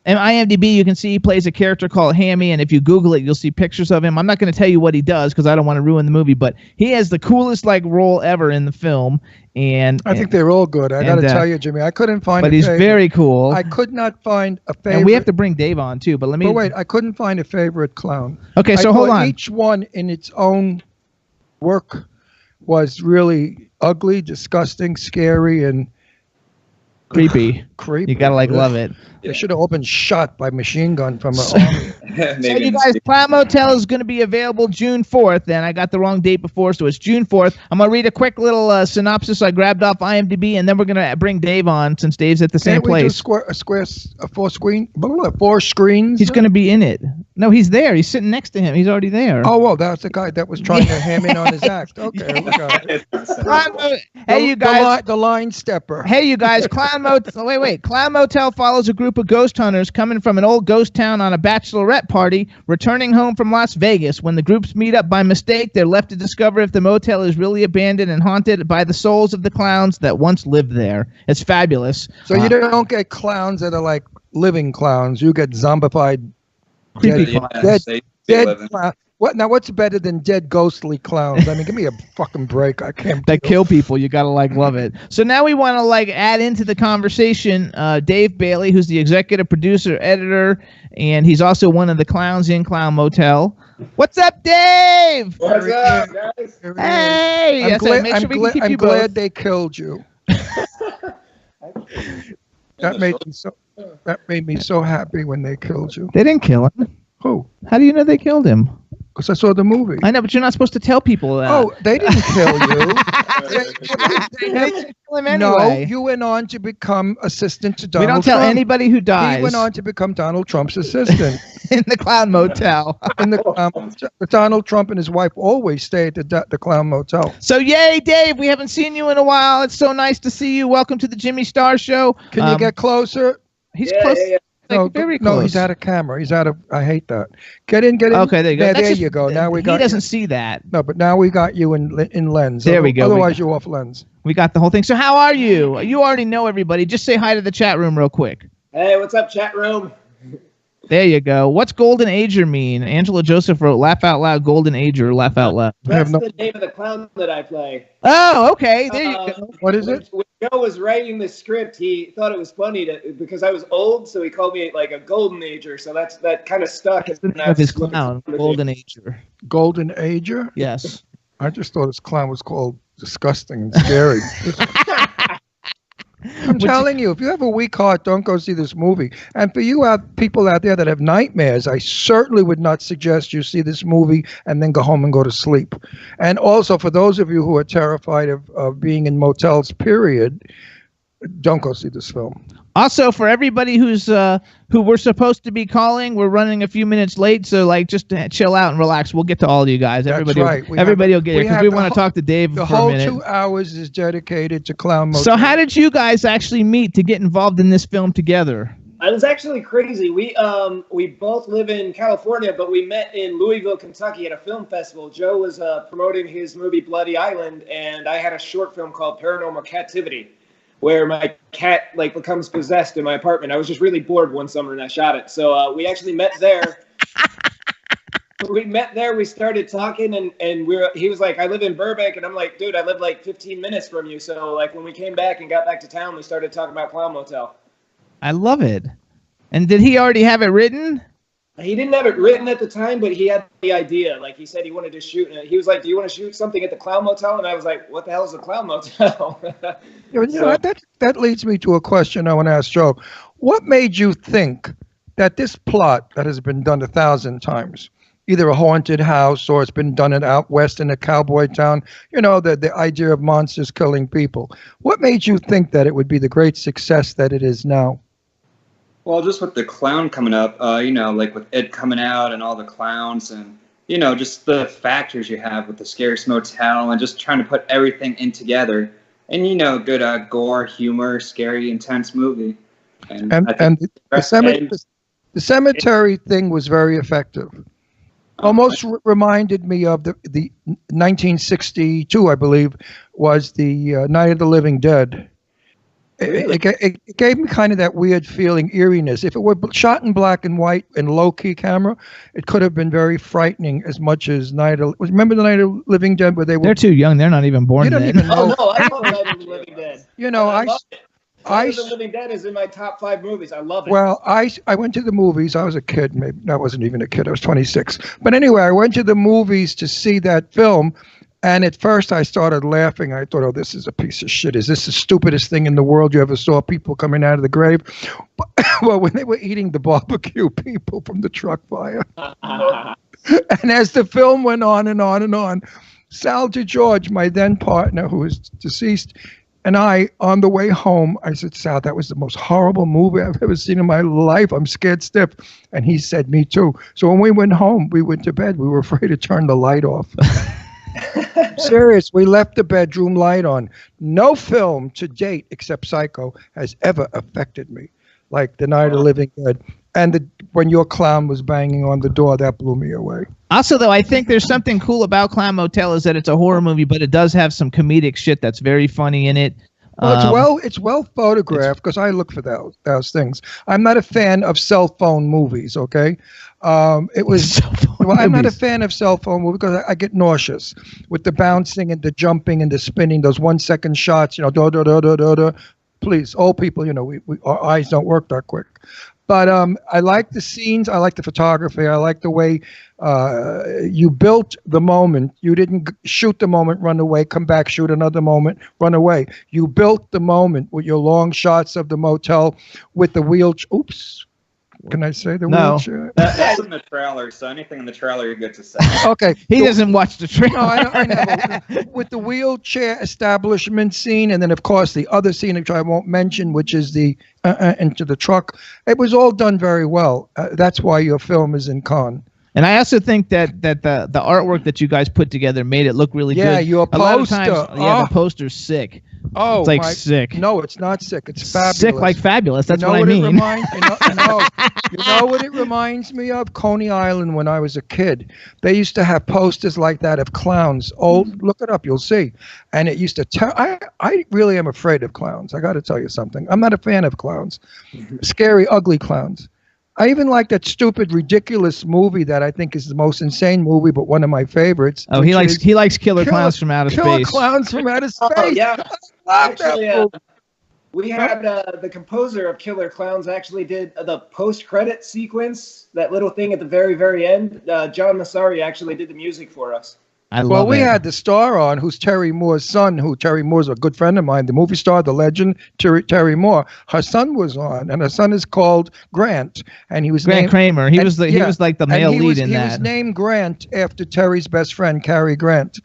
And IMDb, you can see he plays a character called Hammy, and if you Google it, you'll see pictures of him. I'm not going to tell you what he does because I don't want to ruin the movie, but he has the coolest role ever in the film. And I think they're all good. I got to tell you, Jimmy, I couldn't find. But he's very cool. I could not find a favorite. And we have to bring Dave on too. But let me. But wait, I couldn't find a favorite clown. Okay, so hold on. Each one in its own work was really ugly, disgusting, scary, and creepy. Creepy. You gotta love it. They should have all been shot by machine gun from an army. So you guys, Clown Motel is going to be available June 4th, and I got the wrong date before, so it's June 4th. I'm going to read a quick little synopsis I grabbed off IMDb, and then we're going to bring Dave on since Dave's at the same place. Four screens? He's going to be in it. No, he's there. He's sitting next to him. He's already there. Oh, well, that's the guy that was trying to ham in on his act. Okay, we got it. Hey, you guys. The line stepper. Hey, you guys, Clown Motel. Wait. Clown Motel follows a group of ghost hunters coming from an old ghost town on a bachelorette party, returning home from Las Vegas. When the groups meet up by mistake, they're left to discover if the motel is really abandoned and haunted by the souls of the clowns that once lived there. It's fabulous. So you don't get clowns that are like living clowns. You get zombified, creepy clowns. Dead clowns. What's better than dead ghostly clowns? I mean, give me a fucking break. I can't. That kill people. You gotta love it. So now we want to add into the conversation Dave Bailey, who's the executive producer, editor, and he's also one of the clowns in Clown Motel. What's up, Dave? What's up, guys? Hey, I'm glad they killed you. That made me so happy when they killed you. They didn't kill him. Who? How do you know they killed him? Because I saw the movie. I know, but you're not supposed to tell people that. Oh, they didn't kill you. They didn't kill him anyway. No, you went on to become assistant to Donald Trump. We don't tell anybody who dies. He went on to become Donald Trump's assistant. In the Clown Motel. Donald Trump and his wife always stay at the Clown Motel. So, yay, Dave. We haven't seen you in a while. It's so nice to see you. Welcome to the Jimmy Star Show. Can you get closer? He's close. Yeah. Very close. No, he's out of camera. He's out of. I hate that. Get in. Okay, there you go. There you go. Now we got. He doesn't see that. No, but now we got you in lens. There we go. Otherwise, you're off lens. We got the whole thing. So how are you? You already know everybody. Just say hi to the chat room real quick. Hey, what's up, chat room? There you go. What's Golden Ager mean? Angela Joseph wrote, laugh out loud, Golden Ager, laugh out loud. That's the name of the clown that I play. Oh, okay. There you go. What is it? When Joe was writing the script, he thought it was funny because I was old, so he called me like a Golden Ager. So that kind of stuck. That's the name of his clown, Golden Ager. Golden Ager? Yes. I just thought his clown was called Disgusting and Scary. I'm telling you, if you have a weak heart, don't go see this movie. And for you people out there that have nightmares, I certainly would not suggest you see this movie and then go home and go to sleep. And also, for those of you who are terrified of being in motels, period, don't go see this film. Also, for everybody who we're supposed to be calling, we're running a few minutes late, so just chill out and relax. We'll get to all of you guys. Everybody, that's right. Everybody will get here because we want to talk to Dave for a minute. The whole 2 hours is dedicated to Clown Motel. So how did you guys actually meet to get involved in this film together? It was actually crazy. We both live in California, but we met in Louisville, Kentucky at a film festival. Joe was promoting his movie Bloody Island, and I had a short film called Paranormal Captivity, where my cat becomes possessed in my apartment. I was just really bored one summer and I shot it. So we actually met there. We started talking and he was like, I live in Burbank. And I'm like, dude, I live 15 minutes from you. So when we came back and got back to town, we started talking about Clown Motel. I love it. And did he already have it written? He didn't have it written at the time, but he had the idea. He said he wanted to shoot. And he was like, do you want to shoot something at the Clown Motel? And I was like, what the hell is the Clown Motel? That leads me to a question I want to ask Joe. What made you think that this plot that has been done 1,000 times, either a haunted house or it's been done out west in a cowboy town, the idea of monsters killing people, what made you think that it would be the great success that it is now? Well, just with the clown coming up, with Ed coming out and all the clowns and, just the factors you have with the Scariest Motel and just trying to put everything in together. And, good gore, humor, scary, intense movie. And the cemetery thing was very effective. Almost reminded me of the 1962, I believe, was the Night of the Living Dead. It gave me kind of that weird feeling, eeriness. If it were shot in black and white and low-key camera, it could have been very frightening as much as remember the Night of the Living Dead where they were... They're too young. They're not even born You don't then. even know. Oh, no, I love Night of the Living Dead. You know, Night of the Living Dead is in my top 5 movies. I love it. Well, I went to the movies. I was a kid. Maybe I wasn't even a kid. I was 26. But anyway, I went to the movies to see that film. And at first I started laughing. I thought, oh, this is a piece of shit. Is this the stupidest thing in the world you ever saw? People coming out of the grave? Well, when they were eating the barbecue people from the truck fire. And as the film went on and on and on, Sal DeGeorge, my then partner, who is deceased, and I, on the way home, I said, Sal, that was the most horrible movie I've ever seen in my life. I'm scared stiff. And he said, me too. So when we went home, we went to bed. We were afraid to turn the light off. Serious. We left the bedroom light on. No film to date, except Psycho, has ever affected me like The Night of the Living Dead. And when your clown was banging on the door, that blew me away. Also, though, I think there's something cool about Clown Motel is that it's a horror movie, but it does have some comedic shit that's very funny in it. Well, it's well photographed because I look for those things. I'm not a fan of cell phone movies. Okay, it was. Well, I'm not a fan of cell phone movies because I get nauseous with the bouncing and the jumping and the spinning. Those 1-second shots. You know, da da da da da da. Please, old people. You know, our eyes don't work that quick. But I like the scenes. I like the photography. I like the way you built the moment. You didn't shoot the moment, run away, come back, shoot another moment, run away. You built the moment with your long shots of the motel with the wheelchair. Oops. Can I say the wheelchair? That's in the trailer, so anything in the trailer you're good to say. Okay. He doesn't watch the trailer. No, I know. With the wheelchair establishment scene, and then, of course, the other scene, which I won't mention, which is the into the truck. It was all done very well. That's why your film is in Cannes. And I also think that the artwork that you guys put together made it look really good. Yeah, your poster. A lot of times, the poster's sick. Oh, it's like sick. No, it's not sick. It's fabulous. Sick like fabulous. That's what I It mean. you know what it reminds me of? Coney Island when I was a kid. They used to have posters like that of clowns. Oh, look it up. You'll see. And it used to I really am afraid of clowns. I got to tell you something. I'm not a fan of clowns. Scary, ugly clowns. I even like that stupid, ridiculous movie that I think is the most insane movie, but one of my favorites. Oh, he likes Killer Clowns from Outer Space. Killer Clowns from Outer Space. Oh, yeah. I love Actually, that movie. we had the composer of Killer Clowns actually did the post-credit sequence, that little thing at the very, very end. John Massari actually did the music for us. Well, we had the star on, who's Terry Moore's son, Terry Moore's a good friend of mine, the movie star, the legend, Terry Moore. Her son was on, and her son is called Grant, and he was Grant named, Kramer. He was like the male lead in that. He was named Grant after Terry's best friend, Cary Grant.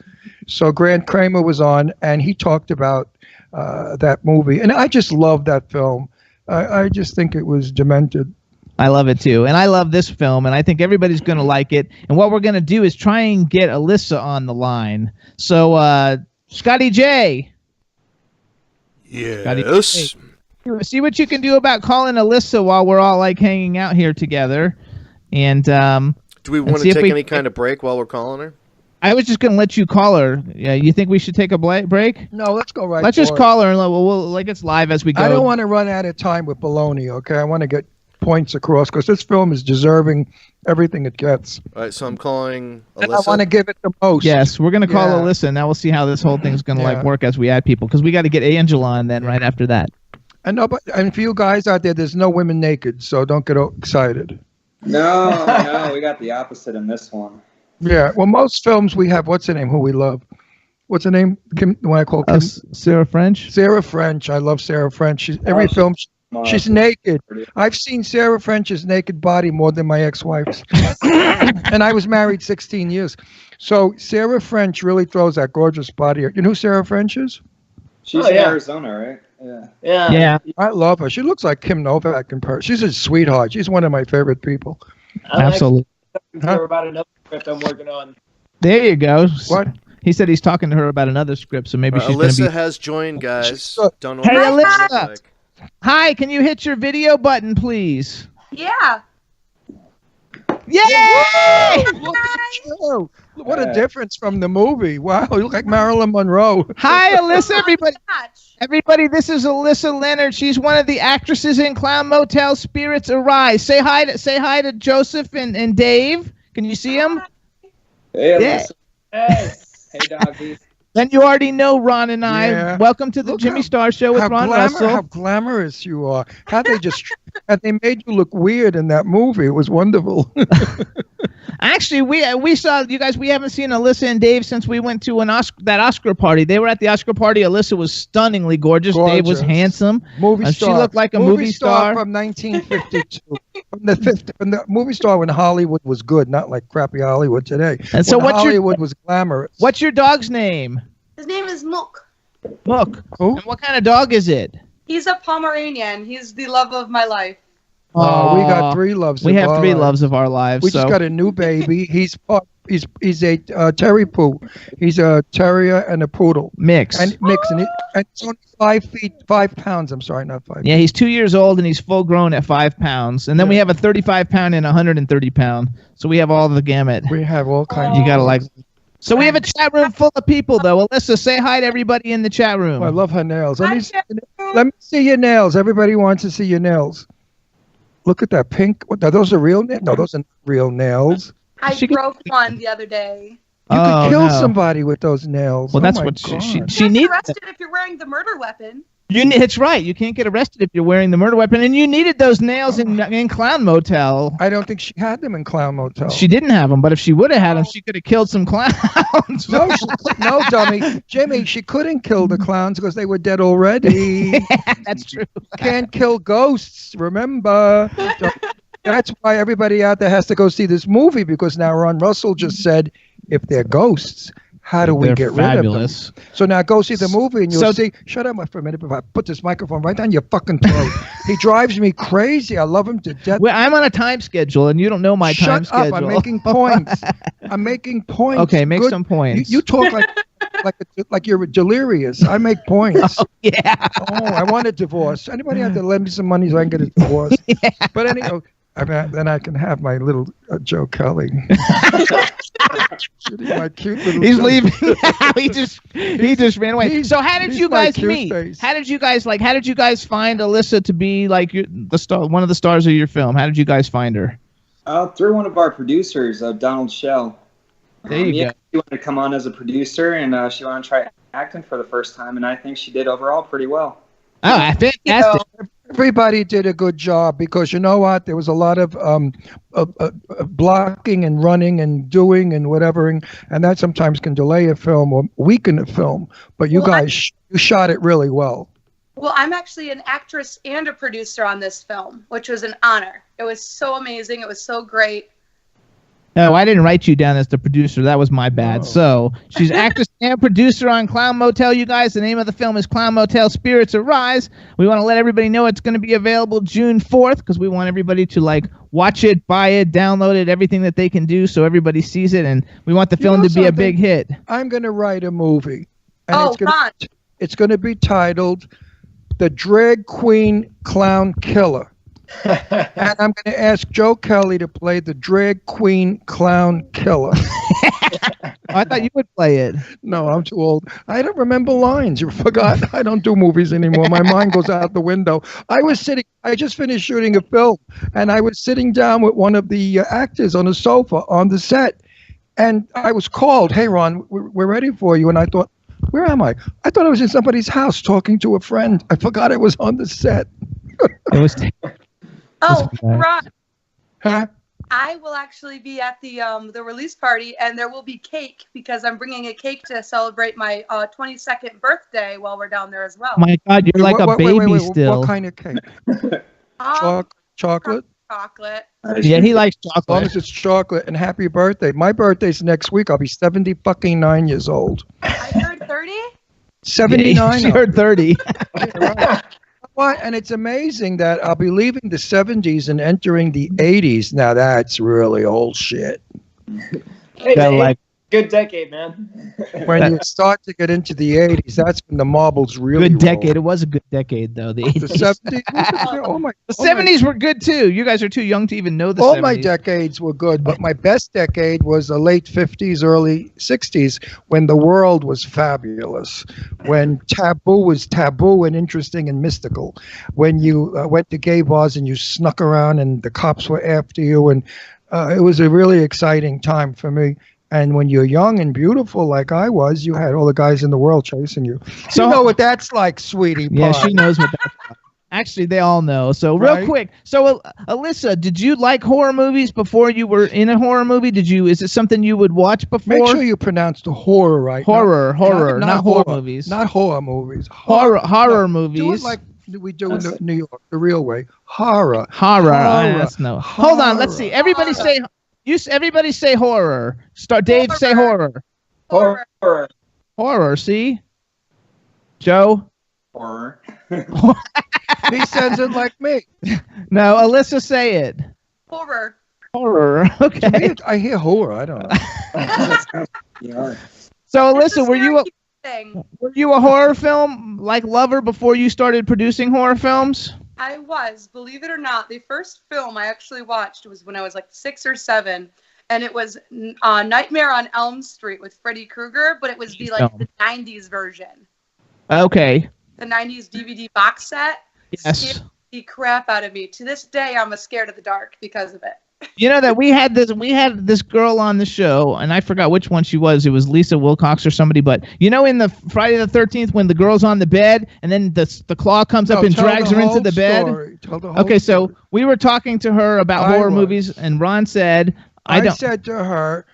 So Grant Kramer was on, and he talked about that movie, and I just love that film. I just think it was demented. I love it too, and I love this film, and I think everybody's going to like it. And what we're going to do is try and get Alyssa on the line. So, Scotty J. Yes. Scotty J, see what you can do about calling Alyssa while we're all like hanging out here together. And do we want to take any kind of break while we're calling her? I was just going to let you call her. Yeah, you think we should take a break? No, let's go right. Let's just call her, and we'll like it's live as we go. I don't want to run out of time with baloney. Okay, I want to get points across because this film is deserving everything it gets. All right, so I'm calling Alyssa. And I want to give it the most. Yes, we're going to call Alyssa, and now we'll see how this whole thing's going to like work as we add people, because we got to get Angela on then right after that. And for you guys out there, there's no women naked, so don't get excited. No, we got the opposite in this one. Yeah, well, most films we have, what's her name, who we love? What's her name? Kim, when I call Kim? Sarah French. Sarah French. I love Sarah French. Every film, she's naked. I've seen Sarah French's naked body more than my ex-wife's. And I was married 16 years. So Sarah French really throws that gorgeous body. You know who Sarah French is? She's in Arizona, right? Yeah. I love her. She looks like Kim Novak in person. She's a sweetheart. She's one of my favorite people. Absolutely. About another script I'm working on. There you go. What? He said he's talking to her about another script, so maybe she's going to be... Alyssa has joined, guys. Don't know hey, what Alyssa! like. Hi, can you hit your video button, please? Yeah. Yay! Look at you. What a difference from the movie. Wow, you look like Marilyn Monroe. Hi, Alyssa, everybody. Everybody, this is Alyssa Leonard. She's one of the actresses in Clown Motel Spirits Arise. Say hi to Joseph and Dave. Can you see him? Hey, Alyssa. Hey. Hey, doggy. Then you already know Ron and I. Yeah. Welcome to the Jimmy Star Show with Ron Russell. How glamorous you are. How they made you look weird in that movie. It was wonderful. Actually, we saw you guys. We haven't seen Alyssa and Dave since we went to that Oscar party. They were at the Oscar party. Alyssa was stunningly gorgeous. Dave was handsome. Movie star. She looked like a movie star from 1952. from the movie star when Hollywood was good, not like crappy Hollywood today. And so, Hollywood was glamorous. What's your dog's name? His name is Mook. Mook. Who? And what kind of dog is it? He's a Pomeranian. He's the love of my life. We got three loves. We have three loves of our lives. We just got a new baby. He's a Terry Poo. He's a terrier and a poodle mix. And it's only 5 feet 5 pounds. I'm sorry, not 5. Yeah, he's 2 years old and he's full grown at 5 pounds. And then we have a 35 pound and a 130 pound. So we have all the gamut. We have all kinds. You gotta like. So we have a chat room full of people, though. Alyssa, say hi to everybody in the chat room. I love her nails. Let me see your nails. Everybody wants to see your nails. Look at that pink. Those are real nails? No, those are not real nails. I broke one the other day. You could kill somebody with those nails. Well, that's what she needs. Arrested if you're wearing the murder weapon. It's right. You can't get arrested if you're wearing the murder weapon, and you needed those nails in Clown Motel. I don't think she had them in Clown Motel. She didn't have them, but if she would have had them, she could have killed some clowns. No, dummy. Jimmy, she couldn't kill the clowns because they were dead already. Yeah, that's true. Can't kill ghosts, remember? That's why everybody out there has to go see this movie, because now Ron Russell just said, if they're ghosts, how do we get rid of them? So now go see the movie and you'll see. Shut up for a minute if I put this microphone right down your fucking throat. He drives me crazy. I love him to death. Well, I'm on a time schedule and you don't know my time schedule. Shut up. I'm making points. I'm making points. Okay, make some points. You talk like you're delirious. I make points. Oh, yeah. Oh, I want a divorce. Anybody have to lend me some money so I can get a divorce? Yeah. But anyhow, then I can have my little Joe Kelly. My cute little He's leaving. he just ran away. So how did you guys meet? Face. How did you guys find Alyssa to be like the star, one of the stars of your film? How did you guys find her? Through one of our producers, Donald Schell. There you go. She wanted to come on as a producer, and she wanted to try acting for the first time, and I think she did overall pretty well. Oh, fantastic. Everybody did a good job, because you know what? There was a lot of blocking and running and doing and whatever, and that sometimes can delay a film or weaken a film. But you guys, you shot it really well. Well, I'm actually an actress and a producer on this film, which was an honor. It was so amazing. It was so great. No, I didn't write you down as the producer. That was my bad. Oh. So she's actress and producer on Clown Motel, you guys. The name of the film is Clown Motel Spirits Arise. We want to let everybody know it's going to be available June 4th, because we want everybody to watch it, buy it, download it, everything that they can do so everybody sees it. And we want the film to be a big hit. I'm going to write a movie. And it's going to be titled The Drag Queen Clown Killer. And I'm going to ask Joe Kelly to play the drag queen clown killer. I thought you would play it. No, I'm too old. I don't remember lines. You forgot. I don't do movies anymore. My mind goes out the window. I just finished shooting a film, and I was sitting down with one of the actors on a sofa on the set, and I was called, "Hey, Ron, we're ready for you." And I thought, where am I? I thought I was in somebody's house talking to a friend. I forgot I was on the set. It was. Oh, Ron. Huh? I will actually be at the release party, and there will be cake, because I'm bringing a cake to celebrate my 22nd birthday while we're down there as well. My God, you're like a baby still. What kind of cake? Chocolate? Chocolate. Yeah, he likes chocolate. As long as it's chocolate. And happy birthday. My birthday's next week. I'll be 79 years old. I heard 30? 79. You heard 30. Yeah, right. What? And it's amazing that I'll be leaving the 70s and entering the 80s. Now that's really old shit. Hey, Good decade, man. When you start to get into the 80s, that's when the marbles really Good decade. roll. It was a good decade, though. The The 80s. 70s. Oh my, The oh my- 70s were good, too. You guys are too young to even know the all 70s. my decades were good, but my best decade was the late 50s, early 60s, when the world was fabulous, when taboo was taboo and interesting and mystical, when you went to gay bars and you snuck around and the cops were after you, and it was a really exciting time for me. And when you're young and beautiful like I was, you had all the guys in the world chasing you. So you know what that's like, sweetie pie. Yeah, she knows what that's like. Actually, they all know. So real Right. quick. So Alyssa, did you like horror movies before you were in a horror movie? Is it something you would watch before? Make sure you pronounce the horror right. Horror, not horror movies. Not horror movies. Horror movies. Do it like we do in New York, the real way. Horror. Horror. Horror. That's no. Hold on. Let's see. Everybody say. Everybody say horror. Start. Dave, say horror. Horror. Horror. See. Joe. Horror. He says it like me. No, Alyssa, say it. Horror. Horror. Okay. I hear horror. I don't know. Yeah. So It's a Alyssa, were you thing. a horror film like lover before you started producing horror films? I was, believe it or not, the first film I actually watched was when I was like 6 or 7, and it was Nightmare on Elm Street with Freddy Krueger, but it was the 90s version, Okay. the 90s DVD box set. Yes. Scared the crap out of me. To this day, I'm scared of the dark because of it. You know that we had this girl on the show, and I forgot which one she was. It was Lisa Wilcox or somebody. But you know, in the Friday the 13th, when the girl's on the bed, and then the claw comes up and drags her into the bed. Okay, so we were talking to her about horror movies, and Ron said, I said to her,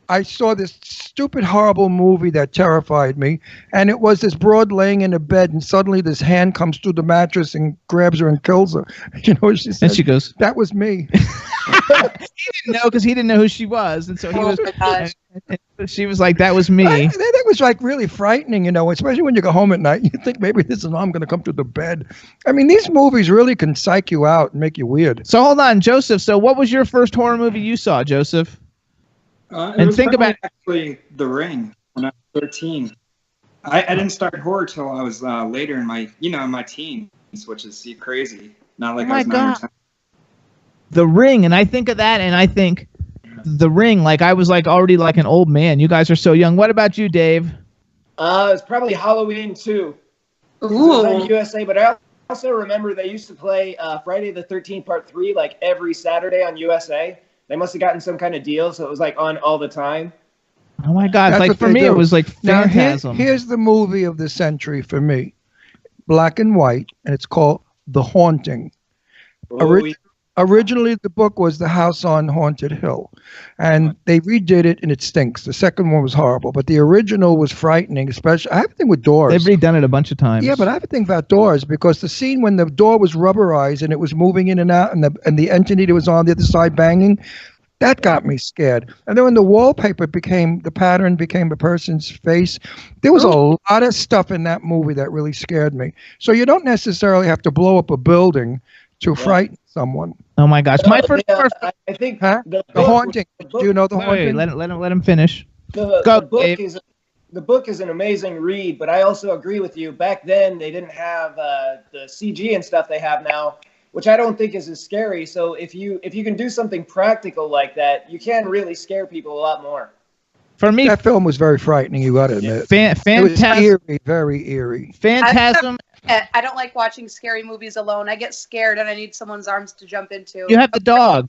I saw this stupid, horrible movie that terrified me, and it was this broad laying in a bed, and suddenly this hand comes through the mattress and grabs her and kills her. You know what she said? And she goes, "That was me." He didn't know because he didn't know who she was, and so he was. And she was like, "That was me." That was like really frightening, you know, especially when you go home at night. You think maybe this is I'm going to come through the bed. I mean, these movies really can psych you out and make you weird. So hold on, Joseph. So what was your first horror movie you saw, Joseph? It was actually The Ring when I was 13. I didn't start horror till I was later in my my teens, which is crazy. Not like I was 9 or 10. The Ring, and I think of that, and I think The Ring, like I was like already like an old man. You guys are so young. What about you, Dave? It's probably Halloween 2. Ooh. On USA, but I also remember they used to play Friday the 13th Part 3 like every Saturday on USA. They must have gotten some kind of deal, so it was like on all the time. Oh my God! That's Like what for they me, do. it was like Now, Phantasm. here's the movie of the century for me. Black and white, and it's called The Haunting. Originally, the book was The House on Haunted Hill, and they redid it, and it stinks. The second one was horrible, but the original was frightening, especially. I have a thing with doors. They've redone it a bunch of times. Yeah, but I have a thing about doors because the scene when the door was rubberized and it was moving in and out, and the entity that was on the other side banging, that got me scared. And then when the wallpaper the pattern became a person's face, there was a lot of stuff in that movie that really scared me. So you don't necessarily have to blow up a building to frighten someone. Oh my gosh! My first. I think The Haunting. Do you know The Haunting? Wait, let him finish. The book is an amazing read, but I also agree with you. Back then, they didn't have the CG and stuff they have now, which I don't think is as scary. So if you can do something practical like that, you can really scare people a lot more. For me, that film was very frightening. You got to admit, it was eerie, very eerie. Phantasm. I don't like watching scary movies alone. I get scared and I need someone's arms to jump into. You have the dog.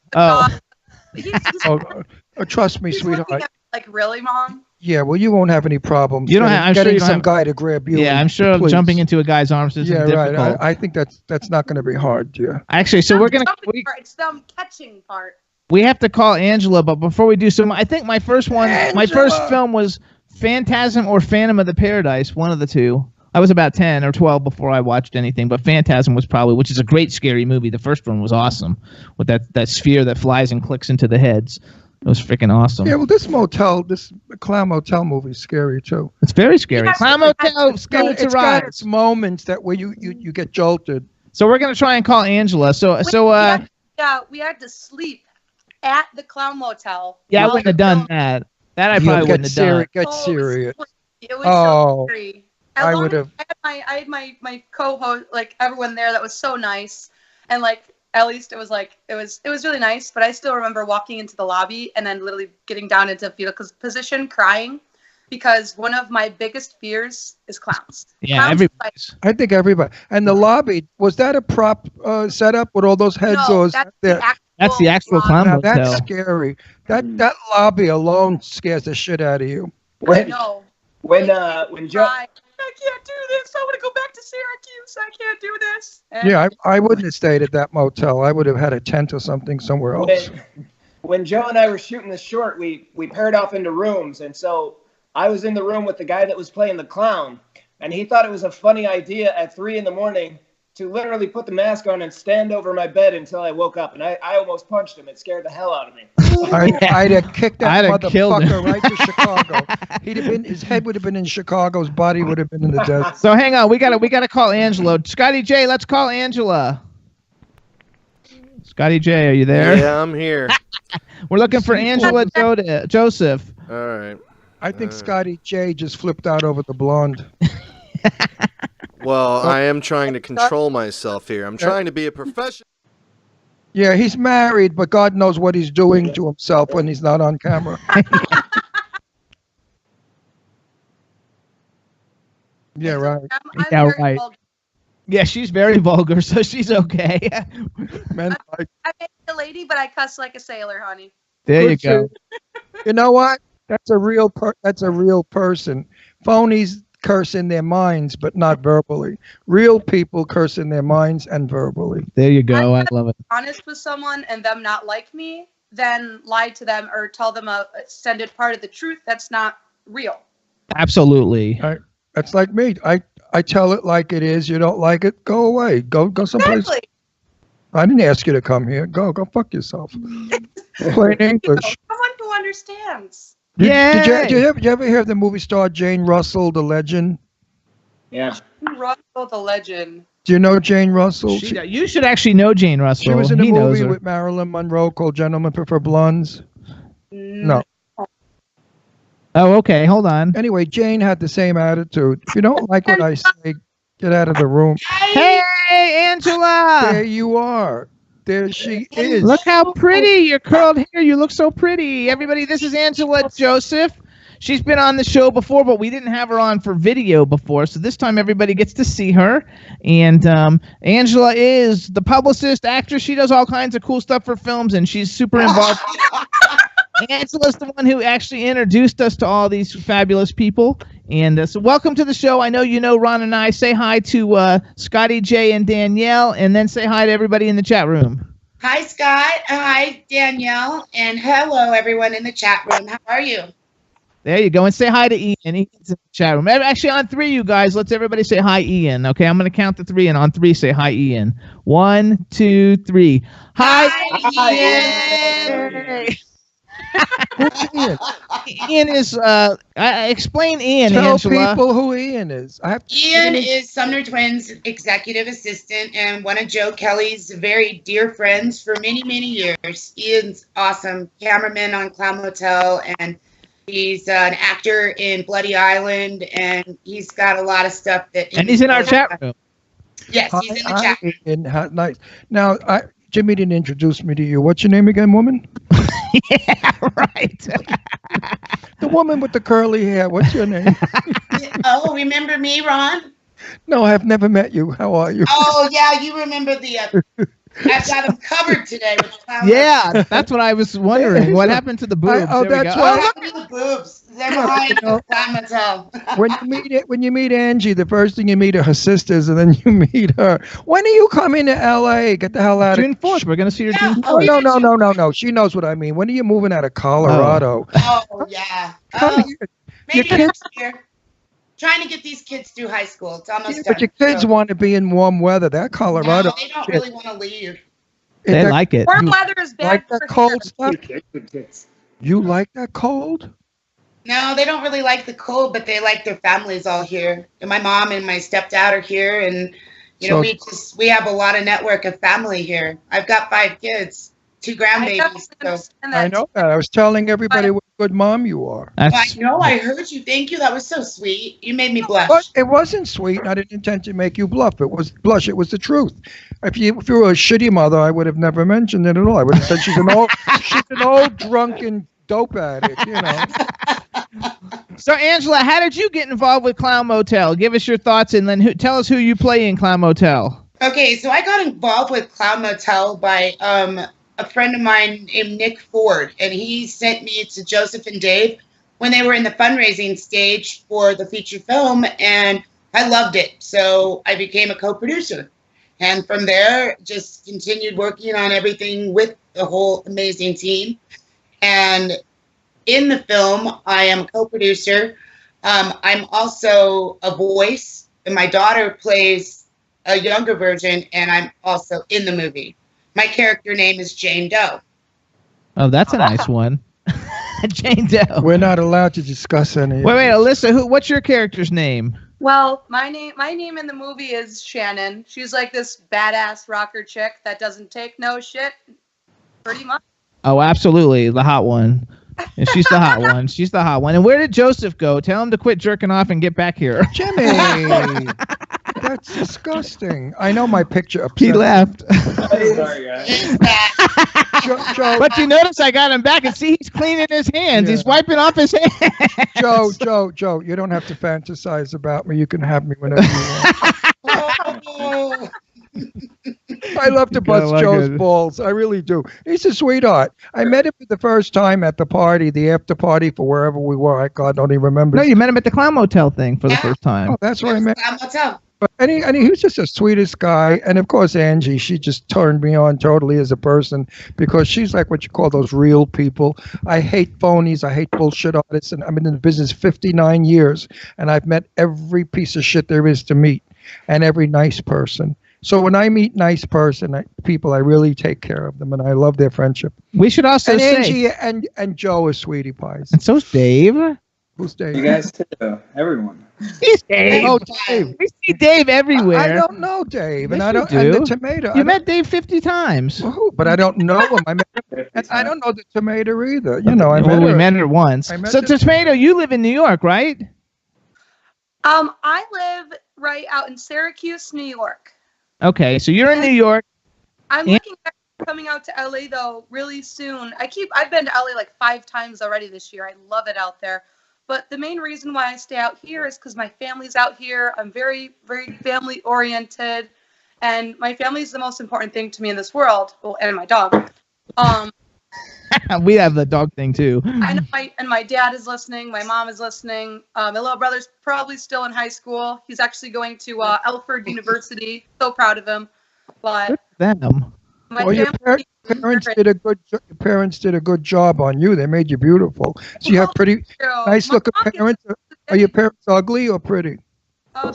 Trust me, He's sweetheart. looking at me like, really, Mom? Yeah, well, you won't have any problems. You don't have. I'm sure getting you don't some have, guy to grab you. Yeah, I'm sure please. jumping into a guy's arms isn't difficult. Right. I think that's not going to be hard, dear. Actually, so we're gonna. It's the catching part. We have to call Angela, but before we do so, I think my first film was Phantasm or Phantom of the Paradise, one of the two. I was about 10 or 12 before I watched anything, but Phantasm was probably, which is a great scary movie. The first one was awesome with that sphere that flies and clicks into the heads. It was freaking awesome. Yeah, well, this Clown Motel movie is scary too. It's very scary. Clown Motel, Skeletons It's got its moments that where you get jolted. So we're gonna try and call Angela. We had to sleep at the Clown Motel. Yeah, I wouldn't have done that. That I probably wouldn't have done. Get serious. It was so scary. I would have. I had my co-host, like everyone there, that was so nice, and like at least it was really nice. But I still remember walking into the lobby and then literally getting down into fetal position, crying, because one of my biggest fears is clowns. Yeah, everybody's. I think everybody. And the lobby, was that a prop setup with all those heads? No, or that's the actual clown motel. That's scary. That lobby alone scares the shit out of you. When Joe. I can't do this. I want to go back to Syracuse. I can't do this. And yeah, I wouldn't have stayed at that motel. I would have had a tent or something somewhere else. When Joe and I were shooting the short, we paired off into rooms, and so I was in the room with the guy that was playing the clown, and he thought it was a funny idea at 3 a.m. to literally put the mask on and stand over my bed until I woke up, and I almost punched him. It scared the hell out of me. I'd have kicked that motherfucker right to Chicago. His head would have been in Chicago. His body would have been in the desert. So hang on, we gotta call Angela. Scotty J, let's call Angela. Scotty J, are you there? Yeah, I'm here. We're looking for Angela Joseph. All right. I think Scotty J just flipped out over the blonde. Well, I am trying to control myself here. I'm trying to be a professional. Yeah, he's married, but God knows what he's doing to himself when he's not on camera. Yeah, right. Yeah, right. Yeah, she's very vulgar, so she's okay. Man, I may be a lady, but I cuss like a sailor, honey. There you go. You know what? That's a real person. Phonies curse in their minds, but not verbally. Real people curse in their minds and verbally. There you go. I love it. Honest with someone and them not like me, then lie to them or tell them a extended part of the truth. That's not real. Absolutely. That's like me. I tell it like it is. You don't like it, go away. Go someplace. Exactly. I didn't ask you to come here. Go fuck yourself. Plain English. Someone who understands. Did you ever hear of the movie star Jane Russell, the legend? Yeah. Russell, the legend. Do you know Jane Russell? You should actually know Jane Russell. She was in a movie with Marilyn Monroe called Gentlemen Prefer Blondes. No. Oh, okay. Hold on. Anyway, Jane had the same attitude. If you don't like what I say, get out of the room. Hey, Angela! There you are. There she is. Look how pretty. Your curled hair. You look so pretty. Everybody, this is Angela Joseph. She's been on the show before, but we didn't have her on for video before. So this time everybody gets to see her. And Angela is the publicist, actress. She does all kinds of cool stuff for films, and she's super involved. Angela's the one who actually introduced us to all these fabulous people. And so welcome to the show. I know you know Ron and I. Say hi to Scotty J and Danielle, and then say hi to everybody in the chat room. Hi, Scott. Hi, Danielle. And hello, everyone in the chat room. How are you? There you go. And say hi to Ian. Ian's in the chat room. Actually, on 3, you guys, let's everybody say hi, Ian. Okay, I'm going to count to 3, and on 3, say hi, Ian. 1, 2, 3. Hi, Ian. Ian is explain Ian. Tell Angela. people who Ian is. Ian is Sumner Twins executive assistant and one of Joe Kelly's very dear friends for many years. Ian's awesome cameraman on Clown Motel, and he's an actor in Bloody Island, and he's got a lot of stuff that. And he's in our chat room. Yes, he's in the chat room. Nice. Now, Jimmy didn't introduce me to you. What's your name again, woman? Yeah, right. The woman with the curly hair. What's your name? Oh, remember me, Ron? No, I've never met you. How are you? Oh, yeah, you remember the... I've got them covered today with clown. Yeah, that's what I was wondering. What happened to the boobs? That's why. What happened to the boobs? They're behind the Clown Motel. When you meet Angie, the first thing you meet are her sisters, and then you meet her. When are you coming to L.A.? Get the hell out of June 4th. We're gonna see her June 4th. No. She knows what I mean. When are you moving out of Colorado? Oh yeah. Maybe next year. Trying to get these kids through high school. It's almost done. But your kids want to be in warm weather. That Colorado. No, they don't really want to leave. They like it. Warm weather is bad like that for cold here. stuff? You like that cold? No, they don't really like the cold, but they like their families all here. And my mom and my stepdad are here, and we have a lot of network of family here. I've got 5 kids. 2 I grandbabies. definitely So. understand I that. know that. I was telling everybody what a good mom you are. Well, I know. I heard you. Thank you. That was so sweet. You made me blush. But it wasn't sweet, and I didn't intend to make you bluff. It was blush. It was the truth. If you were a shitty mother, I would have never mentioned it at all. I would have said she's an old drunken dope addict, you know. So, Angela, how did you get involved with Clown Motel? Give us your thoughts, and then tell us who you play in Clown Motel. Okay, so I got involved with Clown Motel by a friend of mine named Nick Ford, and he sent me to Joseph and Dave when they were in the fundraising stage for the feature film, and I loved it. So I became a co-producer. And from there, just continued working on everything with the whole amazing team. And in the film, I am a co-producer. I'm also a voice, and my daughter plays a younger version, and I'm also in the movie. My character name is Jane Doe. Oh, that's a nice one. Jane Doe. We're not allowed to discuss any. Wait, Alyssa, what's your character's name? Well, my name in the movie is Shannon. She's like this badass rocker chick that doesn't take no shit, pretty much. Oh, absolutely, the hot one. And she's the hot one. She's the hot one. And where did Joseph go? Tell him to quit jerking off and get back here. Jimmy, that's disgusting. I know my picture. He left. Sorry, guys. Joe, But you notice I got him back, and see, he's cleaning his hands. Yeah. He's wiping off his hands. Joe, you don't have to fantasize about me. You can have me whenever you want. I love to bust Joe's balls. I really do. He's a sweetheart. I met him for the first time at the party, the after party for wherever we were. I God don't even remember. No, you met him at the Clown Motel thing for the first time. Oh, that's where I met. Clown Motel. But and he was just the sweetest guy. And of course, Angie, she just turned me on totally as a person because she's like what you call those real people. I hate phonies. I hate bullshit artists. And I've been in the business 59 years, and I've met every piece of shit there is to meet and every nice person. So when I meet nice people, I really take care of them, and I love their friendship. We should also say Angie and Joe is sweetie pies. And so's Dave. Who's Dave? You guys too. Everyone. He's Dave. Oh, Dave. We see Dave everywhere. I don't know Dave, Yes, and I don't. you And do. the tomato. You met Dave 50 times. But I don't know him. I met him, and I don't know the tomato either. You know, we met her once. So, her. Tomato, you live in New York, right? I live right out in Syracuse, New York. Okay, so you're in New York. I'm looking at coming out to LA though really soon. I've been to LA like 5 times already this year. I love it out there. But the main reason why I stay out here is because my family's out here. I'm very, very family oriented, and my family is the most important thing to me in this world. Well, and my dog. We have the dog thing too. I know my dad is listening. My mom is listening. My little brother's probably still in high school. He's actually going to Alfred University. So proud of him. But Them. my Well, your family. parents did a good job on you. They made you beautiful. So you have pretty nice looking parents. Are your parents ugly or pretty?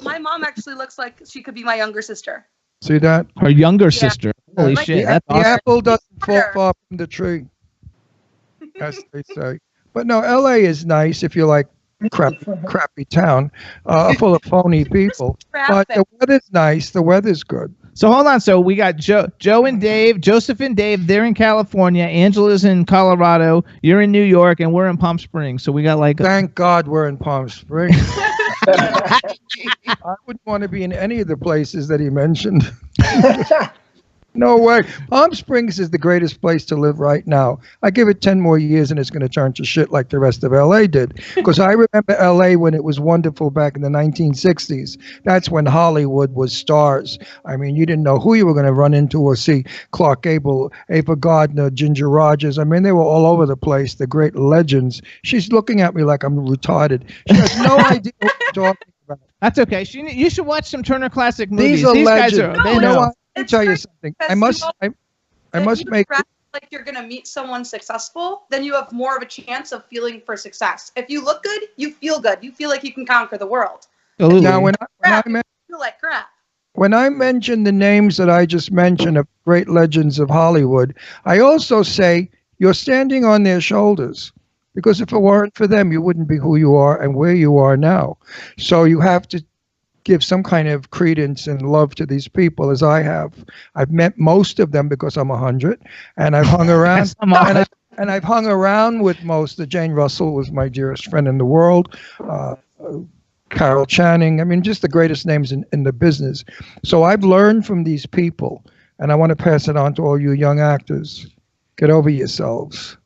My mom actually looks like she could be my younger sister. See that? Her younger sister. Holy Like shit. The, That's the awesome. apple doesn't fall far from the tree, as they say. But no, LA is nice if you like crappy town, full of phony people. But the weather's nice. The weather's good. So hold on. So we got Joe and Dave, Joseph and Dave. They're in California. Angela's in Colorado. You're in New York, and we're in Palm Springs. So we got like. Thank God we're in Palm Springs. I wouldn't want to be in any of the places that he mentioned. No way. Palm Springs is the greatest place to live right now. I give it 10 more years and it's going to turn to shit like the rest of LA did. Because I remember LA when it was wonderful back in the 1960s. That's when Hollywood was stars. I mean, you didn't know who you were going to run into or see. Clark Gable, Ava Gardner, Ginger Rogers. I mean, they were all over the place, the great legends. She's looking at me like I'm retarded. She has no idea what I'm talking about. That's okay. You should watch some Turner Classic movies. These are guys legends. they You know know. what? Let me tell you something. I must make. Like you're gonna meet someone successful, then you have more of a chance of feeling for success. If you look good, you feel good. You feel like you can conquer the world. Absolutely. Now, You feel like crap. when I mention the names that I just mentioned of great legends of Hollywood, I also say you're standing on their shoulders. Because if it weren't for them, you wouldn't be who you are and where you are now. So you have to give some kind of credence and love to these people as I have. I've met most of them because I'm 100, and I've hung around. And I've hung around with most. Jane Russell was my dearest friend in the world. Carol Channing. I mean, just the greatest names in the business. So I've learned from these people, and I want to pass it on to all you young actors. Get over yourselves.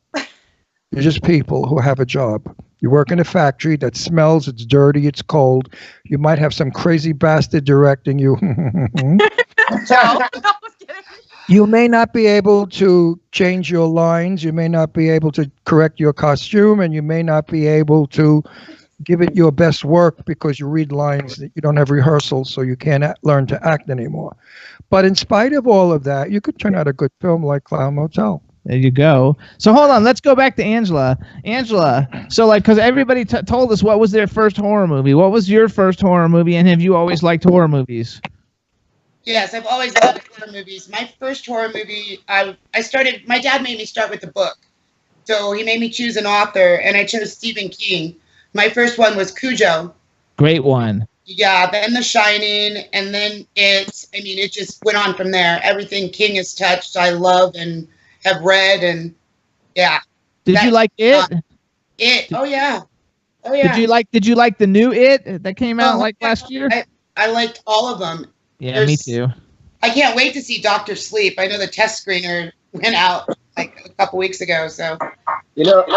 You're just people who have a job. You work in a factory that smells, it's dirty, it's cold. You might have some crazy bastard directing you. You may not be able to change your lines. You may not be able to correct your costume, and you may not be able to give it your best work because you read lines that you don't have rehearsals, so you can't learn to act anymore. But in spite of all of that, you could turn out a good film like Clown Motel. There you go. So hold on, let's go back to Angela. Angela, so like, because everybody told us what was their first horror movie. What was your first horror movie, and have you always liked horror movies? Yes, I've always loved horror movies. My first horror movie, my dad made me start with the book. So he made me choose an author, and I chose Stephen King. My first one was Cujo. Great one. Yeah, then The Shining, and then It. I mean, it just went on from there. Everything King has touched, I love and have read, and yeah. Did you like It? It. Oh yeah. Oh yeah. Did you like the new It that came out last year? I liked all of them. Yeah, me too. I can't wait to see Dr. Sleep. I know the test screener went out like a couple weeks ago. So,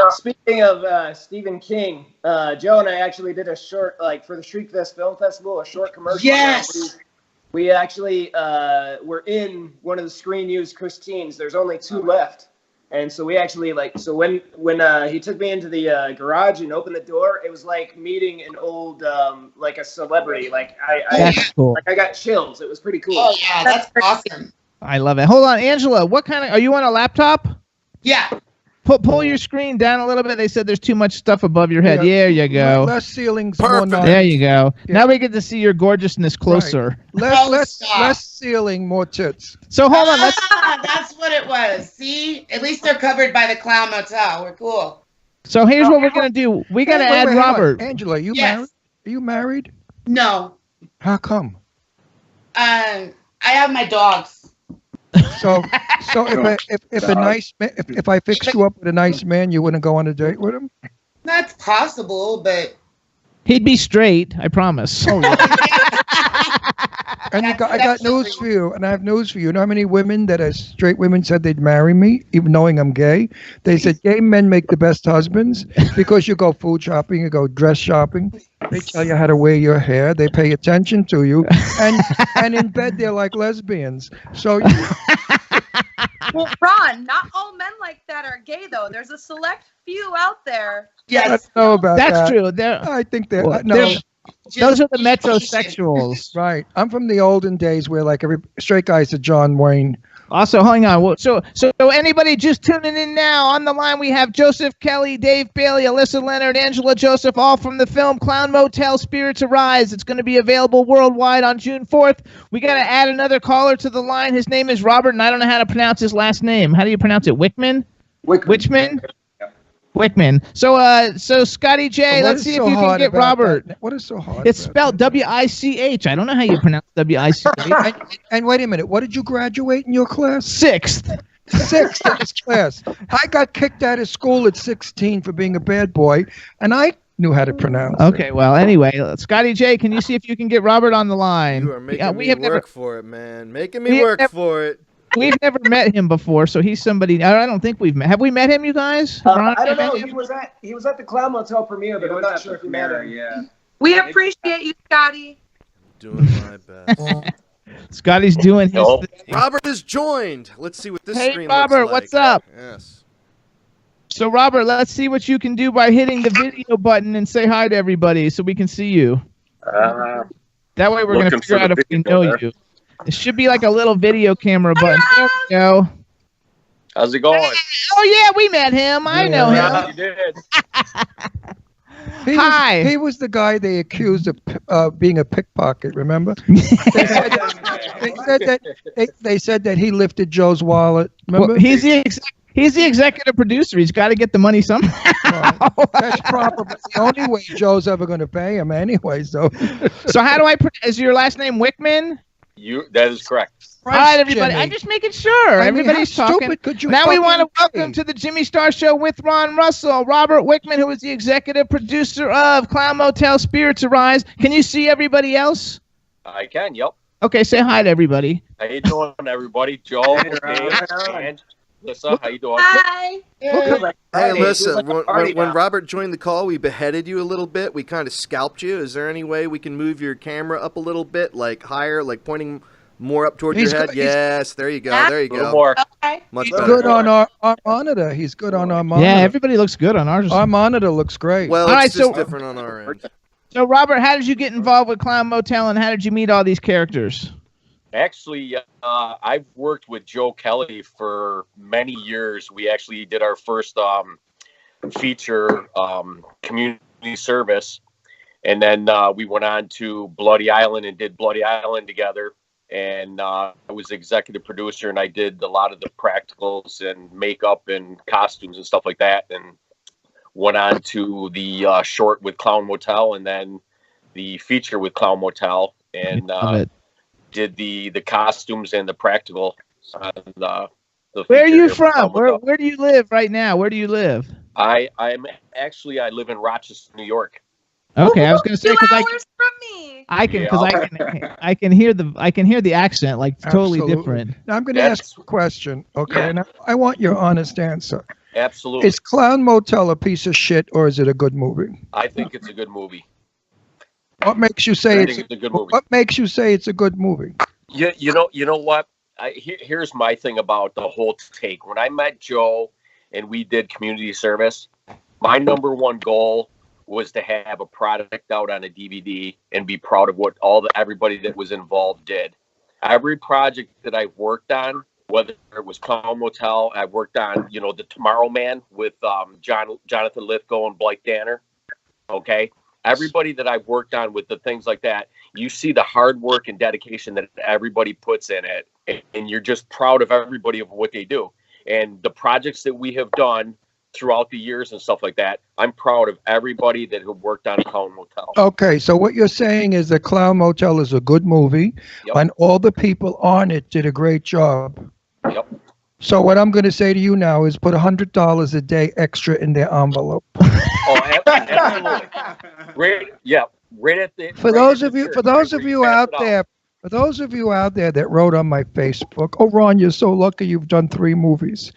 speaking of Stephen King, Joe and I actually did a short, for the Shriek Fest Film Festival, a short commercial. Yes. We actually were in one of the screen used Christine's. There's only 2 left. And so we actually when he took me into the garage and opened the door, it was like meeting an old a celebrity. That's cool. I got chills. It was pretty cool. Oh yeah, that's awesome. I love it. Hold on, Angela. What kind of? Are you on a laptop? Yeah. Pull your screen down a little bit. They said there's too much stuff above your head. Yeah. There you go. Less ceilings. Perfect. More there you go. Yeah. Now we get to see your gorgeousness closer. Right. Less ceiling, more tits. So hold on. That's what it was. See, at least they're covered by the Clown Motel. We're cool. So here's what we're gonna do. We gotta add Robert. Angela, you married? Are you married? No. How come? I have my dogs. So if I fixed you up with a nice man, you wouldn't go on a date with him? That's possible, but he'd be straight, I promise. Oh, yeah. And I got news for you, and I have news for you. You know how many women that as straight women said they'd marry me, even knowing I'm gay? They said gay men make the best husbands because you go food shopping, you go dress shopping. They tell you how to wear your hair. They pay attention to you, and in bed they're like lesbians. So. Well, Ron, not all men like that are gay, though. There's a select few out there. Yes, I don't know about that's that. true. I think they're those are the metrosexuals. Right. I'm from the olden days where every straight guy's a John Wayne. Also, hang on. So anybody just tuning in now, on the line we have Joseph Kelly, Dave Bailey, Alyssa Leonard, Angela Joseph, all from the film Clown Motel Spirits Arise. It's going to be available worldwide on June 4th. We got to add another caller to the line. His name is Robert, and I don't know how to pronounce his last name. How do you pronounce it? Wichman? Wichman? Wichman. So Scotty J, let's see if you can get Robert. What is so hard? It's spelled W-I-C-H. I don't know how you pronounce W-I-C-H. And wait a minute. What did you graduate in your class? Sixth in this class. I got kicked out of school at 16 for being a bad boy, and I knew how to pronounce Okay, well, anyway, Scotty J, can you see if you can get Robert on the line? You are making me work for it, man. Making me work for it. We've never met him before, so he's somebody. I don't think we've met. Have we met him, you guys? I don't know. He was at the Clown Motel premiere, but I'm not sure if you met him. Yeah. We appreciate you, Scotty. Doing my best. Scotty's doing his thing. Robert is joined. Let's see what this screen Robert, looks like. what's up? Yes. So, Robert, let's see what you can do by hitting the video button and say hi to everybody so we can see you. That way we're going to figure out if we know you. It should be like a little video camera button. There we go. How's it going? Oh, yeah, we met him. I know him. You did. He was the guy they accused of being a pickpocket, remember? They said that he lifted Joe's wallet. Remember? Well, he's the exact He's the executive producer. He's got to get the money somehow. That's probably the only way Joe's ever going to pay him anyway. So how do I? Is your last name Wichman? That is correct. All right, everybody. I'm just making sure. Everybody's talking. Now we want to welcome to the Jimmy Star Show with Ron Russell, Robert Wichman, who is the executive producer of Clown Motel, Spirits Arise. Can you see everybody else? I can. Yep. Okay, say hi to everybody. How you doing, everybody? Joe, Dave, and Alyssa, how you doing? Hi. Hey, Alyssa, when Robert joined the call, we beheaded you a little bit. We kind of scalped you. Is there any way we can move your camera up a little bit, like higher, like pointing more up toward your head? Yes, there you go. There you go. More. Okay. Much He's better. good on our monitor. He's good on our monitor. Yeah, everybody looks good on ours. Our monitor looks great. Well, All right, it's just so- different on our end. So, Robert, how did you get involved with Clown Motel, and how did you meet all these characters? Actually, I've worked with Joe Kelly for many years. We actually did our first feature community service, and then we went on to Bloody Island and did Bloody Island together. And I was executive producer, and I did a lot of the practicals and makeup and costumes and stuff like that. And went on to the short with Clown Motel, and then the feature with Clown Motel, and did the costumes and the practical. The Where are you from? Where do you live right now? Where do you live? I live in Rochester, New York. Okay, I was going to say 2 because hours from me. I can hear the accent like totally Absolutely. different. Now I'm going to ask a question, okay? Yeah. And I want your honest answer. Absolutely. Is Clown Motel a piece of shit, or is it a good movie? I think it's a good movie. What makes you say I think it's a good movie. What makes you say it's a good movie? You know what? Here's my thing about the whole take. When I met Joe and we did community service, my number one goal was to have a product out on a DVD and be proud of what everybody that was involved did. Every project that I've worked on, whether it was Clown Motel, I've worked on, The Tomorrow Man with Jonathan Lithgow and Blake Danner. Okay. Everybody that I've worked on with the things like that, you see the hard work and dedication that everybody puts in it. And you're just proud of everybody of what they do. And the projects that we have done throughout the years and stuff like that, I'm proud of everybody that have worked on Clown Motel. Okay, so what you're saying is that Clown Motel is a good movie, and all the people on it did a great job. Yep. So what I'm going to say to you now is put $100 a day extra in their envelope. Oh, absolutely. Right at the. For those of you out there that wrote on my Facebook, "Oh, Ron, you're so lucky you've done 3 movies."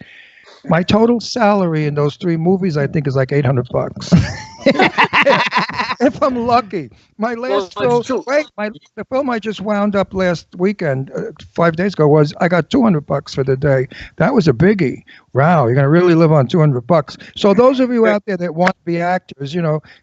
My total salary in those 3 movies, I think, is like $800. If I'm lucky. My last film, the film I just wound up last weekend, 5 days ago, I got $200 for the day. That was a biggie. Wow, you're gonna really live on $200. So those of you out there that want to be actors,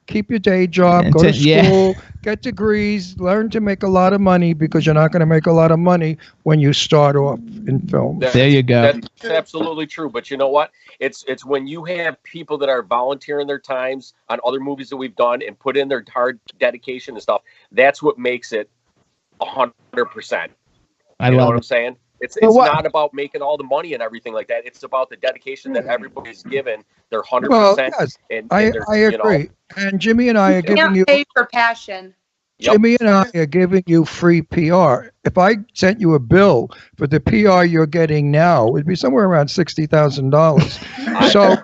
keep your day job, go to school, get degrees, learn to make a lot of money, because you're not going to make a lot of money when you start off in film. There you go. That's absolutely true. But you know what? It's when you have people that are volunteering their times on other movies that we've done and put in their hard dedication and stuff. That's what makes it 100%. You know what I'm saying? It's not about making all the money and everything like that. It's about the dedication that everybody's given their 100%. Well, yes, I agree. And Jimmy and I are giving you pay for passion. Jimmy and I are giving you free PR. If I sent you a bill for the PR you're getting now, it'd be somewhere around $60,000. So,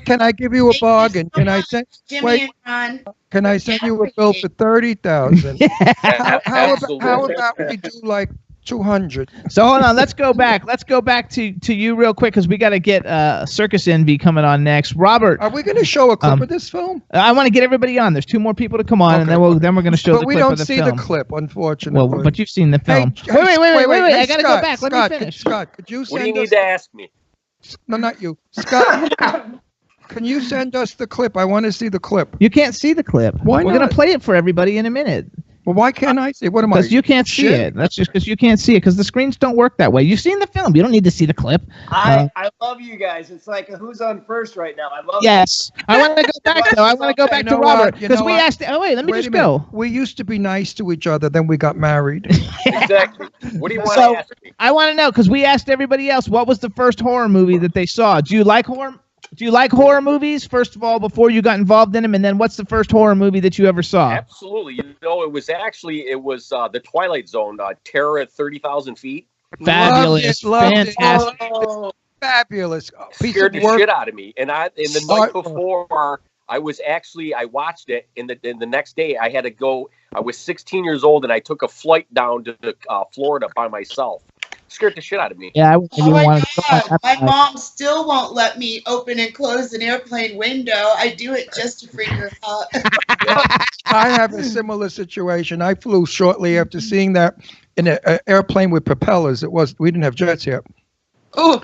can I give you a bargain? Can I send? Can I send you a bill for $30,000? How about we do like 200? So hold on, let's go back to you real quick, because we got to get Circus Envy coming on next. Robert, are we going to show a clip of this film? I want to get everybody on. There's 2 more people to come on, and then we're going to show the clip of the film. But we don't see the clip, unfortunately. Well, but you've seen the film. Hey, wait, I got to go back. Let me finish. Scott, could you send What do you need to ask me? No, not you. Scott, can you send us the clip? I want to see the clip. You can't see the clip. Why not? We're going to play it for everybody in a minute. Well, why can't I see? What am I? Because you can't see it. That's just because you can't see it, because the screens don't work that way. You've seen the film. You don't need to see the clip. I love you guys. It's like who's on first right now. I love Yes. I want to go back, though. I want to go back to Robert, because we asked. Oh, wait, let me just go. We used to be nice to each other, then we got married. Exactly. What do you want to ask me? I want to know because we asked everybody else what was the first horror movie that they saw. Do you like horror? Do you like horror movies, first of all, before you got involved in them? And then what's the first horror movie that you ever saw? Absolutely. You know, it was The Twilight Zone, Terror at 30,000 feet. Fabulous. Fantastic. Oh, fabulous. Scared the shit out of me. And the night before, I watched it, and the next day I had to go. I was 16 years old, and I took a flight down to Florida by myself. Scared the shit out of me. Yeah, oh my God. My mom still won't let me open and close an airplane window. I do it just to freak her out. I have a similar situation. I flew shortly after seeing that in an airplane with propellers. We didn't have jets yet. Oh.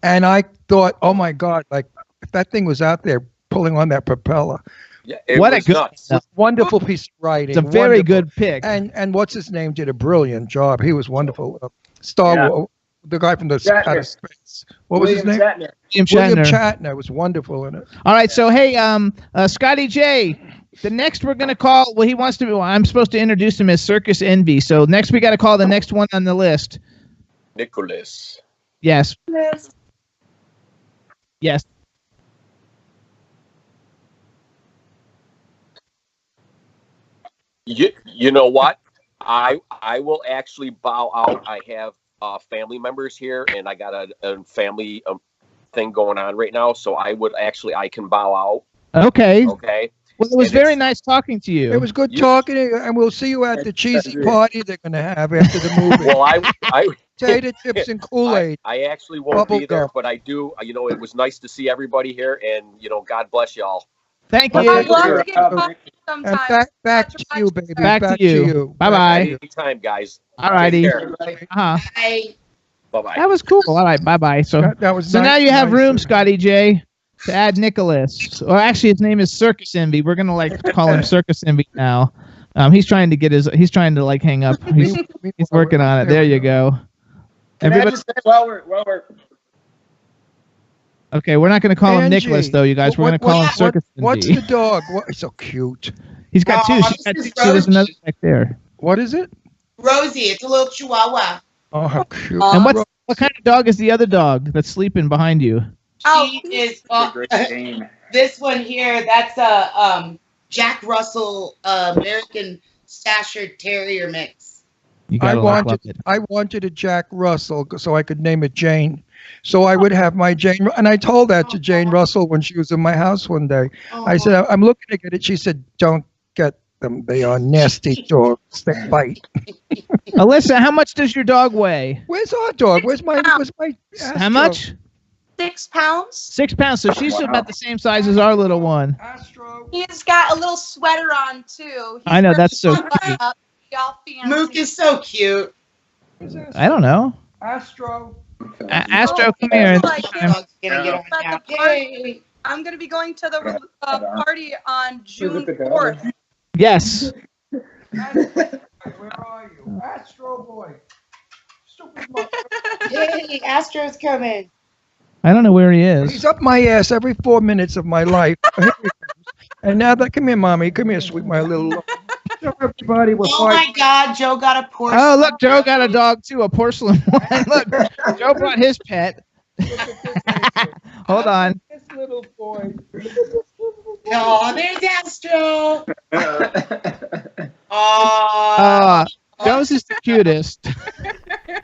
And I thought, oh my God, like if that thing was out there pulling on that propeller. Yeah, what a good, wonderful piece of writing. It's a very good pick. And what's his name did a brilliant job. He was wonderful. Star Wars, the guy from the outer space. What was his name? William Shatner was wonderful in it. All right, so hey, Scotty J, the next we're gonna call. Well, he wants to. I'm supposed to introduce him as Circus Envy. So next we got to call the next one on the list. Nicholas. Yes. Yes. You know what? I will actually bow out. I have family members here, and I got a family thing going on right now, so I can bow out. Okay. Okay. Well, it was very nice talking to you. It was good talking, and we'll see you at the cheesy party they're going to have after the movie. Well, I potato chips and Kool-Aid. I actually won't be there, but I do. You know, it was nice to see everybody here, and God bless y'all. Thank you. I'd love to get coffee sometime. Back to you, baby. Back to you. Bye-bye. Anytime, guys. All righty. Bye. Bye-bye. That was cool. All right. Bye-bye. So now you have room, Scotty J, to add Nicholas. Or actually, his name is Circus Envy. We're going to call him Circus Envy now. He's trying to hang up. He's working on it. There you go. Everybody, while we're okay, we're not going to call him Nicholas, though, you guys. We're going to call him Circus Envy. What's the dog? He's so cute. He's got two. She's got two. There's another back there. What is it? Rosie. It's a little chihuahua. Oh, how cute. And what kind of dog is the other dog that's sleeping behind you? She is this one here. That's a Jack Russell American Staffordshire Terrier mix. I wanted a Jack Russell so I could name it Jane. So I would have my Jane, and I told that to Jane Russell when she was in my house one day. I said, I'm looking to get it. She said, don't get them. They are nasty dogs. They bite. Alyssa, how much does your dog weigh? Where's our dog? Where's my Astro? How much? 6 pounds. 6 pounds. So she's about the same size as our little one. He's got a little sweater on, too. I know, that's so cute. Mook is so cute. I don't know. Astro. Astro, come here. I'm going to be going to the party on June 4th. Yes. Where are you? Astro boy. Stupid mother. Yay, Astro's coming. I don't know where he is. He's up my ass every 4 minutes of my life. And now come here, mommy. Come here, sweet my little. Everybody was my God, Joe got a porcelain. Oh, look, Joe got a dog too, a porcelain one. Look, Joe brought his pet. Hold on. This little boy. Oh, there's Astro. Joe's is the cutest.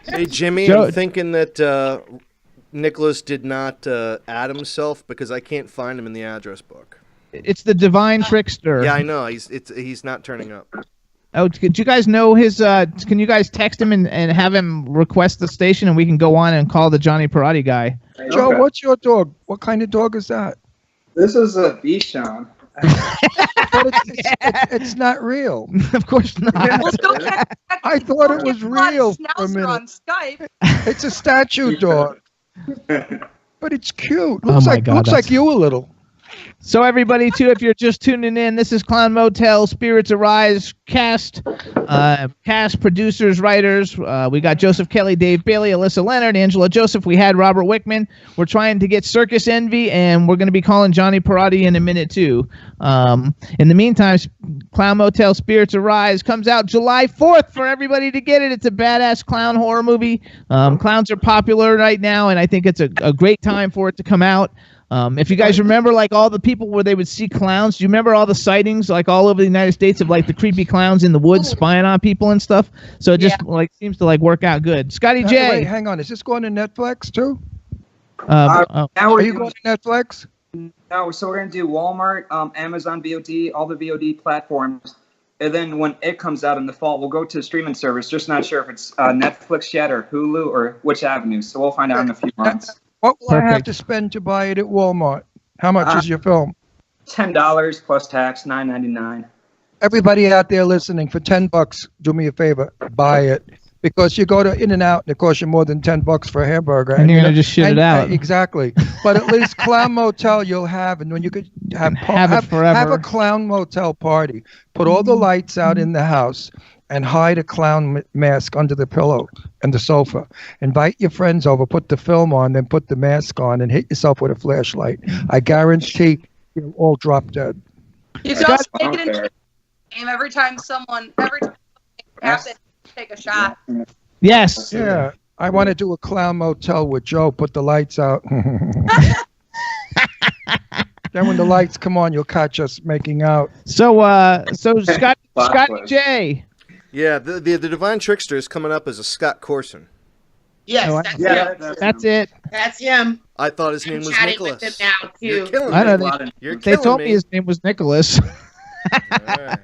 Hey, Jimmy, I'm thinking that Nicholas did not add himself because I can't find him in the address book. It's the Divine Trickster. Yeah, I know. He's not turning up. Oh, do you guys know his? Can you guys text him and have him request the station, and we can go on and call the Johnny Perotti guy? Joe, what's your dog? What kind of dog is that? This is a Bichon. But it's not real. Of course not. I thought it was real for a minute. On Skype. It's a statue dog. But it's cute. Looks like you a little. So everybody, too, if you're just tuning in, this is Clown Motel, Spirits Arise, cast, producers, writers. We got Joseph Kelly, Dave Bailey, Alyssa Leonard, Angela Joseph. We had Robert Wichman. We're trying to get Circus Envy, and we're going to be calling Johnny Perotti in a minute, too. In the meantime, Clown Motel, Spirits Arise comes out July 4th for everybody to get it. It's a badass clown horror movie. Clowns are popular right now, and I think it's a great time for it to come out. If you guys remember, like, all the people where they would see clowns, do you remember all the sightings, like, all over the United States of, like, the creepy clowns in the woods spying on people and stuff? So it just, like, seems to, like, work out good. Scotty J. Wait, hang on. Is this going to Netflix, too? Now Are you going to Netflix? No, so we're going to do Walmart, Amazon VOD, all the VOD platforms. And then when it comes out in the fall, we'll go to a streaming service. Just not sure if it's Netflix yet or Hulu or which avenue. So we'll find out in a few months. What will I have to spend to buy it at Walmart? How much is your film? $10 plus tax, $9.99. Everybody out there listening, for $10, do me a favor, buy it. Because you go to In-N-Out and it costs you more than $10 for a hamburger. And you're going to just shit it out. Exactly. But at least Clown Motel you'll have. And when you could have it forever. Have a Clown Motel party. Put all the lights out in the house. And hide a clown mask under the pillow and the sofa. Invite your friends over, put the film on, then put the mask on, and hit yourself with a flashlight. I guarantee you'll all drop dead. You can also make it into a game every time someone happens, take a shot. Yes. Yeah. I want to do a Clown Motel with Joe. Put the lights out. Then when the lights come on, you'll catch us making out. So Scotty J. Yeah, the Divine Trickster is coming up as a Scott Corson. Yes, that's it. That's him. I thought his name was Nicholas. With him now, too. You're killing me. They told me his name was Nicholas. Right.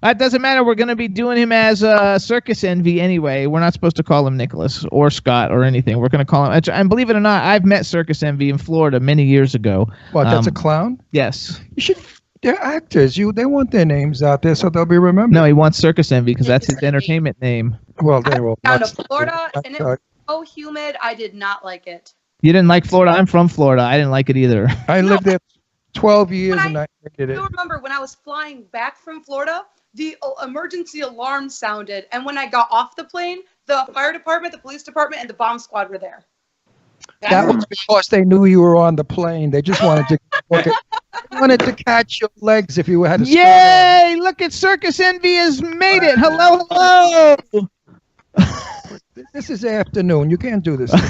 That doesn't matter. We're going to be doing him as Circus Envy anyway. We're not supposed to call him Nicholas or Scott or anything. We're going to call him. And believe it or not, I've met Circus Envy in Florida many years ago. What? That's a clown? Yes. You should. They're actors. They want their names out there so they'll be remembered. No, he wants Circus Envy because that's his entertainment name. Well, they will. Down to Florida, and it was so humid. I did not like it. You didn't like Florida? I'm from Florida. I didn't like it either. I lived there 12 years and I hated it. I remember when I was flying back from Florida, the emergency alarm sounded, and when I got off the plane, the fire department, the police department, and the bomb squad were there. That was because they knew you were on the plane. They just wanted to catch your legs if you had a Yay! Look at Circus Envy has made it. Hello, hello. This is afternoon. You can't do this to me.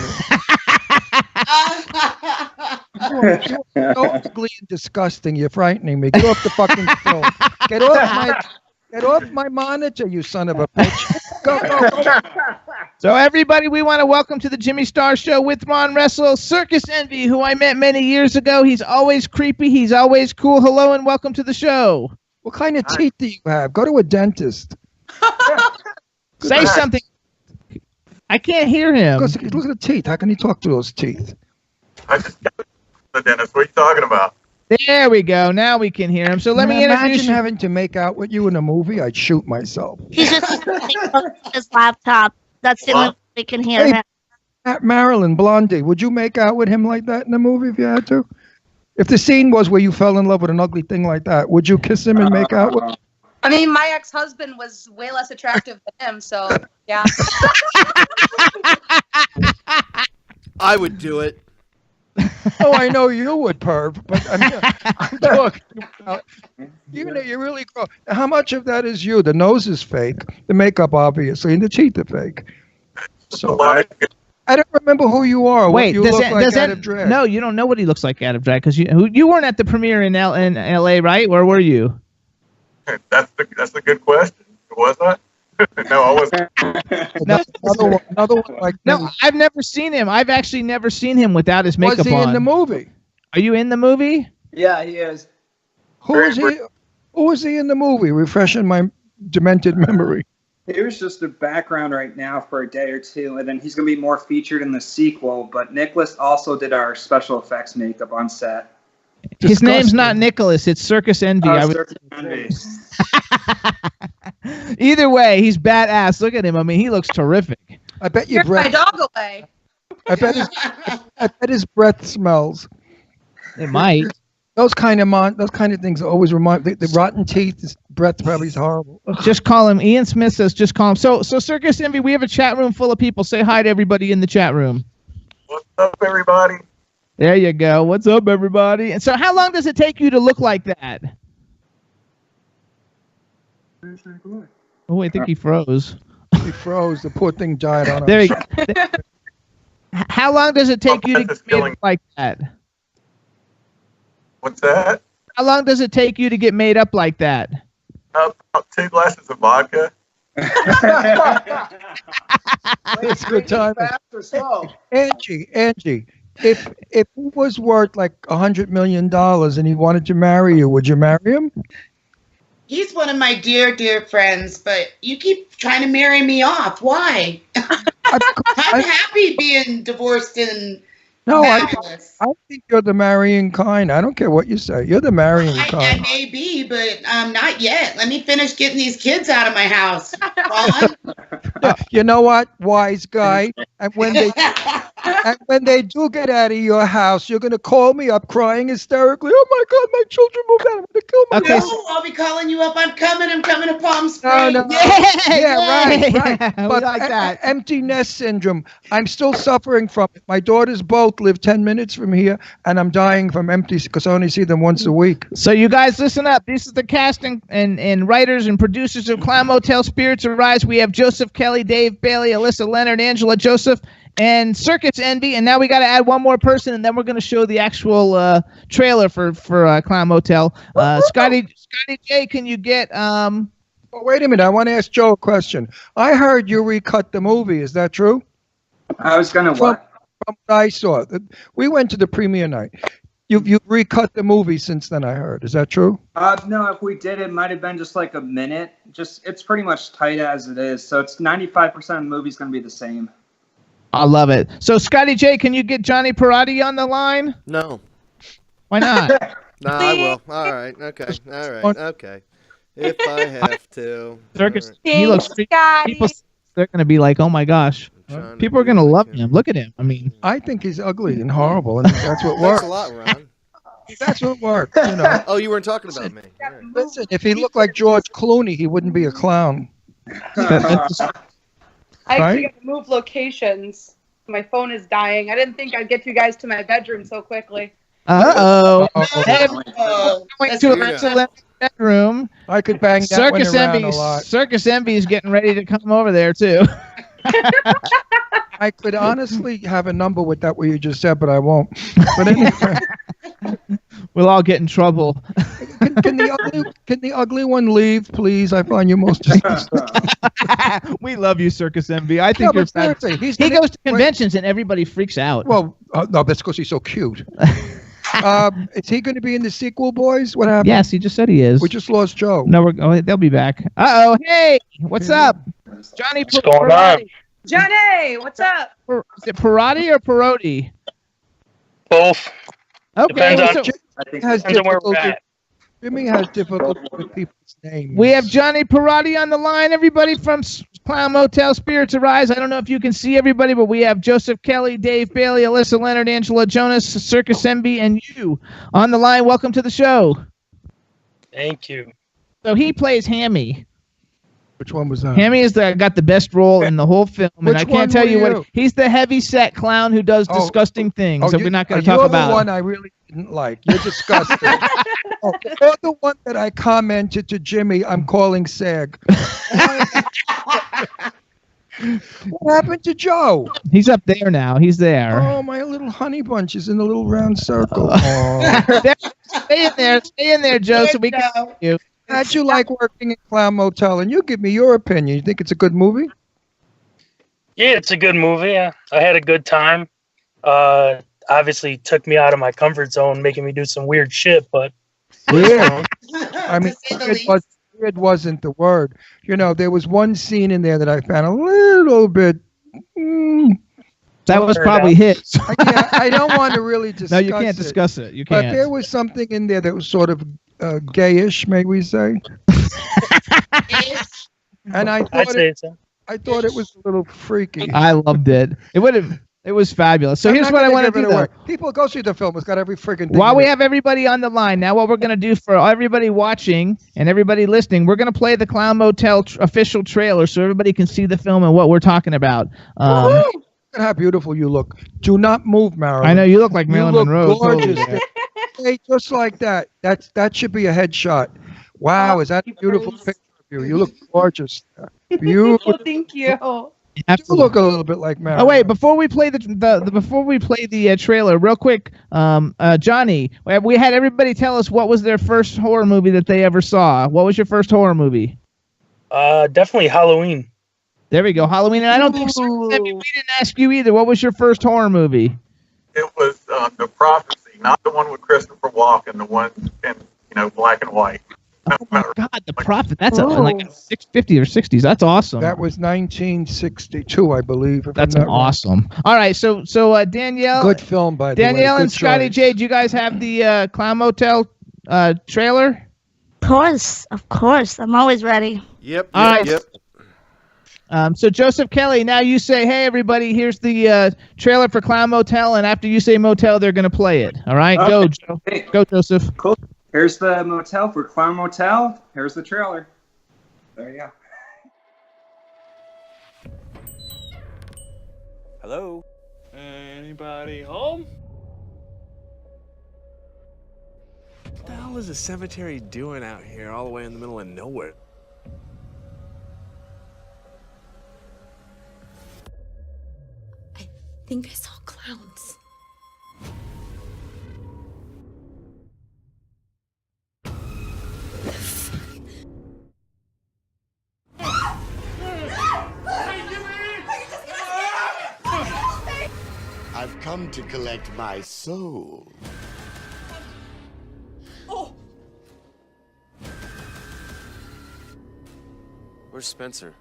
You're so ugly and disgusting. You're frightening me. Get off the fucking film. Get off my monitor, you son of a bitch. Go. So everybody, we want to welcome to the Jimmy Star Show with Ron Russell, Circus Envy, who I met many years ago. He's always creepy. He's always cool. Hello and welcome to the show. What kind of teeth do you have? Go to a dentist. Say something. I can't hear him. Look at the teeth. How can he talk to those teeth? I just got the dentist. What are you talking about? There we go. Now we can hear him. So let me introduce Imagine having to make out with you in a movie. I'd shoot myself. He's just his laptop. That's the only way we can hear him. Marilyn, Blondie, would you make out with him like that in a movie if you had to? If the scene was where you fell in love with an ugly thing like that, would you kiss him and make out with him? I mean, my ex-husband was way less attractive than him, so yeah. I would do it. Oh, I know you would, perv, but I'm talking about, even though you really grow. How much of that is you? The nose is fake, the makeup obviously, and the teeth are fake. So I don't remember who you are. Wait, you look like out of drag. No, you don't know what he looks like out of drag because you weren't at the premiere in L.A., right? Where were you? That's the good question. Was I? No, I wasn't. Another one like no, I've never seen him. I've actually never seen him without his makeup on. Was he in the movie? Are you in the movie? Yeah, he is. Who was he in the movie? Refreshing my demented memory. He was just a background right now for a day or two, and then he's going to be more featured in the sequel. But Nicholas also did our special effects makeup on set. His name's not Nicholas. It's Circus Envy. Circus Envy. Either way, he's badass. Look at him. I mean, he looks terrific. I bet You're my dog away. I bet his breath smells. It might. Those kind of things always remind the rotten teeth. His breath probably is horrible. Just call him. Ian Smith says, just call him. So Circus Envy, we have a chat room full of people. Say hi to everybody in the chat room. What's up, everybody? There you go. What's up, everybody? And so, how long does it take you to look like that? Oh, I think he froze. He froze. The poor thing died on There us. you go. How long does it take you to get made up like that? What's that? How long does it take you to get made up like that? About 2 glasses of vodka. It's good time. Fast or slow? Angie, if he was worth like $100 million and he wanted to marry you, would you marry him? He's one of my dear, dear friends, but you keep trying to marry me off. Why? I'm happy being divorced and marrieless. I think you're the marrying kind. I don't care what you say. You're the marrying I kind. may be, but not yet. Let me finish getting these kids out of my house. Ron? You know what, wise guy? And when they do get out of your house, you're gonna call me up crying hysterically. Oh my God, my children moved out. I'm gonna kill myself. No, I'll be calling you up. I'm coming to Palm Springs. No. Right. But like that. Empty nest syndrome. I'm still suffering from it. My daughters both live 10 minutes from here, and I'm dying from empty because I only see them once a week. So you guys listen up. This is the casting and writers and producers of Clown Motel Spirits Arise. We have Joseph Kelly, Dave Bailey, Alyssa, Leonard, Angela, Joseph, and Circus Envy. And now we got to add one more person, and then we're going to show the actual trailer for Clown Motel. Scotty J, can you get... Oh, wait a minute. I want to ask Joe a question. I heard you recut the movie. Is that true? I was going to what? From what I saw. We went to the premiere night. You've recut the movie since then, I heard. Is that true? No, if we did, it might have been just like a minute. It's pretty much tight as it is. So it's 95% of the movie's going to be the same. I love it. So, Scotty J, can you get Johnny Perotti on the line? No. Why not? No, I will. All right. Okay. All right. Okay. If I have to. Circus. Right. He looks. People, they're going to be like, "Oh my gosh." People are going to love him. Look at him. I mean, I think he's ugly and horrible, and that's what works. Thanks a lot, Ron. That's what works, you know. Oh, you weren't talking about me. Right. Listen, if he looked like George Clooney, he wouldn't be a clown. I actually got to move locations. My phone is dying. I didn't think I'd get you guys to my bedroom so quickly. Uh-oh. Went to a bedroom. I could bang that one around a lot. Circus Envy is getting ready to come over there, too. I could honestly have a number with that what you just said, but I won't. But anyway. We'll all get in trouble. Can the ugly one leave, please? I find you most disgusting. We love you, Circus Envy. I think you're fabulous. He goes to conventions and everybody freaks out. Well, no, that's because he's so cute. Is he going to be in the sequel, boys? What happened? Yes, he just said he is. We just lost Joe. No, they'll be back. Uh-oh, hey, what's up? Johnny What's going on? Johnny, what's up? Is it Perotti or Perotti? Both. Okay. Depends on where we're at. Jimmy has difficulty with people's names. We have Johnny Perotti on the line, everybody from Clown Motel Spirits Arise. I don't know if you can see everybody, but we have Joseph Kelly, Dave Bailey, Alyssa, Leonard, Angela, Jonas, Circus Envy, and you on the line. Welcome to the show. Thank you. So he plays Hammy. Which one was that? Hammy is got the best role in the whole film, and I can't tell you what. He's the heavy-set clown who does disgusting things that we're not going to talk about. You're the one I really didn't like. You're disgusting. You're the one that I commented to Jimmy. I'm calling SAG. What happened to Joe? He's up there now. He's there. Oh, my little honey bunch is in the little round circle. Stay in there, Joe, so we can see you. How'd you like working at Clown Motel? And you give me your opinion. You think it's a good movie? Yeah, it's a good movie. I had a good time. Obviously took me out of my comfort zone, making me do some weird shit, but weird. I mean, weird wasn't the word. You know, there was one scene in there that I found a little bit. That was probably his. I don't want to really discuss it. No, you can't discuss it. You can't. But there was something in there that was sort of gayish, may we say? And I thought it was a little freaky. I loved it. It would have. It was fabulous. So I'm here's not what I gonna want to give it do. away. People go see the film. It's got every friggin' thing. While in we it. have everybody on the line, now what we're going to do for everybody watching and everybody listening, we're going to play the Clown Motel official trailer so everybody can see the film and what we're talking about. Look at how beautiful you look. Do not move, Marilyn. I know you look like Marilyn Monroe. Gorgeous. Hey, just like that. That should be a headshot. Wow, is that a beautiful picture of you? You look gorgeous. Beautiful. Thank you. You look a little bit like Marilyn. Oh wait! Before we play the trailer, real quick, Johnny, we had everybody tell us what was their first horror movie that they ever saw. What was your first horror movie? Definitely Halloween. There we go, Halloween. And I don't think we didn't ask you either. What was your first horror movie? It was The Prophecy, not the one with Christopher Walken, the one in black and white. Oh my God, The Prophet. That's like a 650 or 60s. That's awesome. That was 1962, I believe. That's awesome. All right, so Danielle. Good film, by the way. Danielle and Good Scotty choice. J, do you guys have the Clown Motel trailer? Of course. I'm always ready. Yep. All right. Yep. So Joseph Kelly, now you say, hey everybody, here's the trailer for Clown Motel, and after you say Motel, they're gonna play it. All right, go, Joe. Hey. Go, Joseph. Cool. Here's the motel for Clown Motel. Here's the trailer. There you go. Hello? Anybody home? What the hell is a cemetery doing out here all the way in the middle of nowhere? I think I saw clowns. I've come to collect my soul. Oh! Where's Spencer?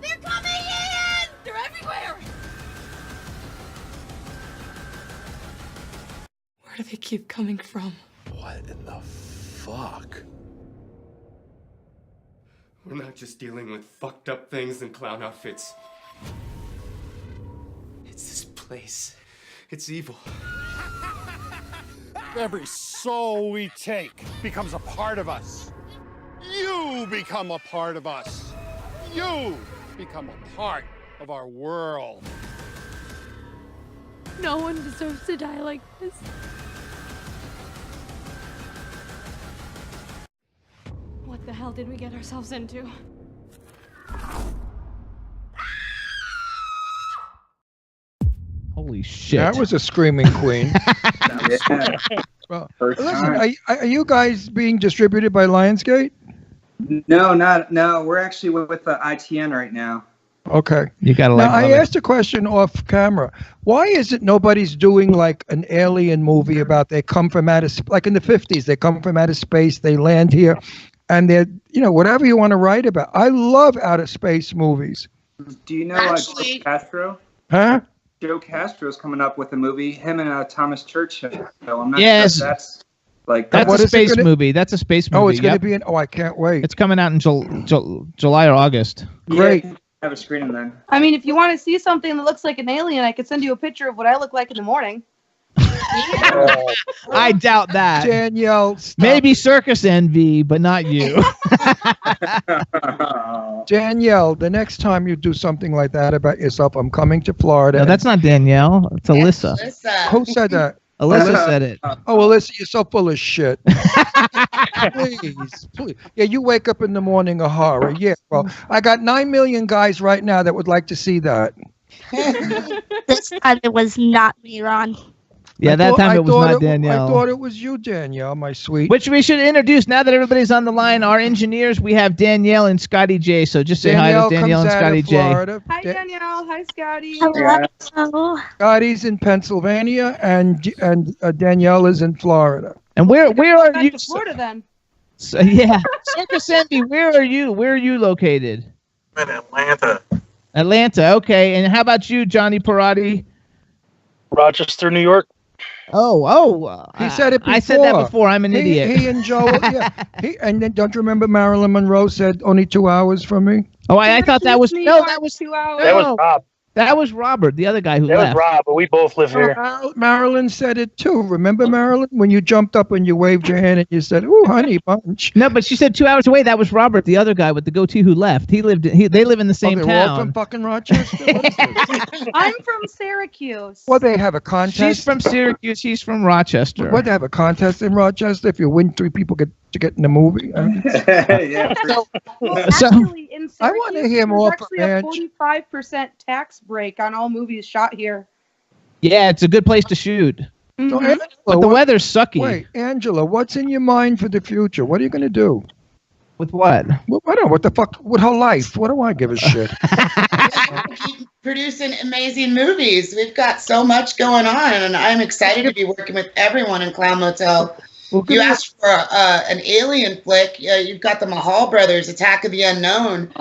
They're coming in! They're everywhere! Where do they keep coming from? What in the fuck? We're not just dealing with fucked up things and clown outfits. It's this place. It's evil. Every soul we take becomes a part of us. You become a part of us. You become a part of our world. No one deserves to die like this. What the hell did we get ourselves into? Holy shit. That was a screaming queen. Yeah. Well, listen, are you guys being distributed by Lionsgate? No. We're actually with the ITN right now. Okay. You gotta now, I asked a question off camera. Why is it nobody's doing like an alien movie about they come from outer, like in the 50s, they come from outer space, they land here, and they're, whatever you want to write about. I love outer space movies. Do you know Actually- Joe Castro? Huh? Joe Castro's coming up with a movie. Him and Thomas Churchill. So I'm not Yes. sure if that's like. That's What a is it space gonna- movie. That's a space movie. Oh, it's going to Yep. be in. Oh, I can't wait. It's coming out in July or August. Great. Yeah, have a screening then. I mean, if you want to see something that looks like an alien, I could send you a picture of what I look like in the morning. I doubt that. Danielle, stop. Maybe Circus Envy, but not you. Danielle, the next time you do something like that about yourself, I'm coming to Florida. No, that's not Danielle. It's Alyssa. Who said that? Alyssa said it. Oh, Alyssa, you're so full of shit. Please. Yeah, you wake up in the morning a horror. Yeah, well, I got 9 million guys right now that would like to see that. This time it was not me, Ron. Yeah, that time it was not Danielle. I thought it was you, Danielle, my sweet. Which we should introduce now that everybody's on the line. Our engineers, we have Danielle and Scotty J. So just say hi to Danielle and Scotty J. Hi, Danielle. Hi, Scotty. Hello. Scotty's in Pennsylvania, and Danielle is in Florida. And where are Back you? to Florida then. So, yeah, Circus Envy. Where are you? Where are you located? I'm in Atlanta. Atlanta. Okay. And how about you, Johnny Perotti? Rochester, New York. He said it before. I said that before. I'm an idiot. He and Joe, yeah. And then don't you remember Marilyn Monroe said only 2 hours from me? Oh, I thought that was no. That was 2 hours. That was Bob. That was Robert, the other guy who That was left. Rob, but we both live here. Marilyn said it too. Remember, Marilyn, when you jumped up and you waved your hand and you said, "Ooh, honey bunch." No, but she said 2 hours away. That was Robert, the other guy with the goatee who left. They live in the same they're all town. from fucking Rochester. I'm from Syracuse. Well, they have a contest. She's from Syracuse. He's from Rochester. What, they have a contest in Rochester? If you win, 3 people get to get in the movie. Yeah. Well, actually, in Syracuse, I want to hear more from there's actually Ange. a 45% tax break on all movies shot here. Yeah, it's a good place to shoot. So, Mhm. Angela, But the weather's sucky. Wait, Angela, what's in your mind for the future? What are you going to do? With what? I don't know. What the fuck? With her life? What do I give a shit? Keep producing amazing movies. We've got so much going on, and I'm excited to be working with everyone in Clown Motel. You asked for an alien flick. You've got the Mahal Brothers, Attack of the Unknown.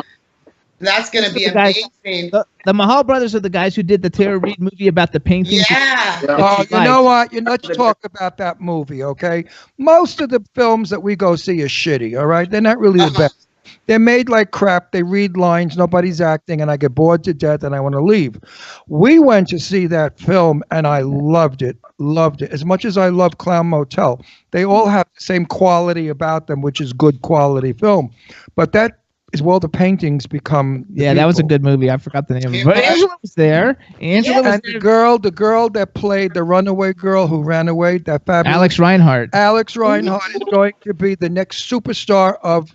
That's going to be amazing. The Mahal brothers are the guys who did the Tara Reid movie about the paintings. Yeah. Oh, you know what? Let's talk about that movie, okay? Most of the films that we go see are shitty, all right? They're not really the best. They're made like crap. They read lines. Nobody's acting, and I get bored to death, and I want to leave. We went to see that film, and I loved it. Loved it. As much as I love Clown Motel, they all have the same quality about them, which is good quality film. But that is the paintings become. Yeah, that was a good movie. I forgot the name of it. But Angela was there. Angela was and there. the girl that played the runaway girl who ran away, that fabulous Alex Reinhardt. Alex Reinhardt is going to be the next superstar of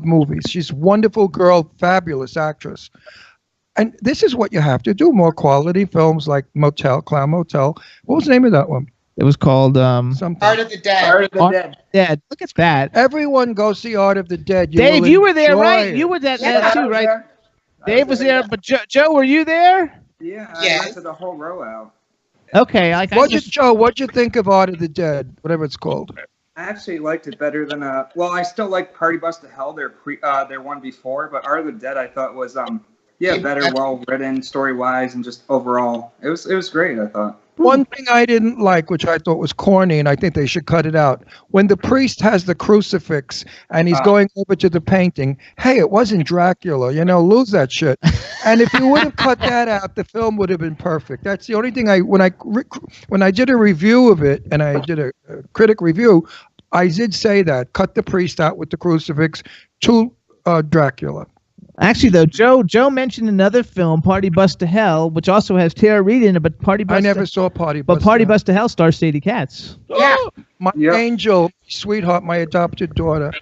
movies. She's a wonderful girl, fabulous actress. And this is what you have to do: more quality films like Clown Motel. What was the name of that one? It was called something. Art of the Dead. Art of the Dead. Dead. Look at that. Everyone go see Art of the Dead. Dave, you were there, right? it. You were there Yeah, too, I was right? there. Dave was there, but Joe, were you there? Yeah, I Yes. rented the whole row out. Okay. What'd you think of Art of the Dead? Whatever it's called. I actually liked it better than well, I still like Party Bus to Hell, their one before, but Art of the Dead I thought was better, well written, story wise, and just overall it was great, I thought. One thing I didn't like, which I thought was corny, and I think they should cut it out, when the priest has the crucifix and he's going over to the painting, hey, it wasn't Dracula, lose that shit. And if you would have cut that out, the film would have been perfect. That's the only thing when I did a review of it, and I did a critic review, I did say that, cut the priest out with the crucifix to Dracula. Actually, though, Joe mentioned another film, Party Bus to Hell, which also has Tara Reid in it, but I never saw Party Bus. But Party Bus to Hell stars Sadie Katz. Yeah. My angel, sweetheart, my adopted daughter,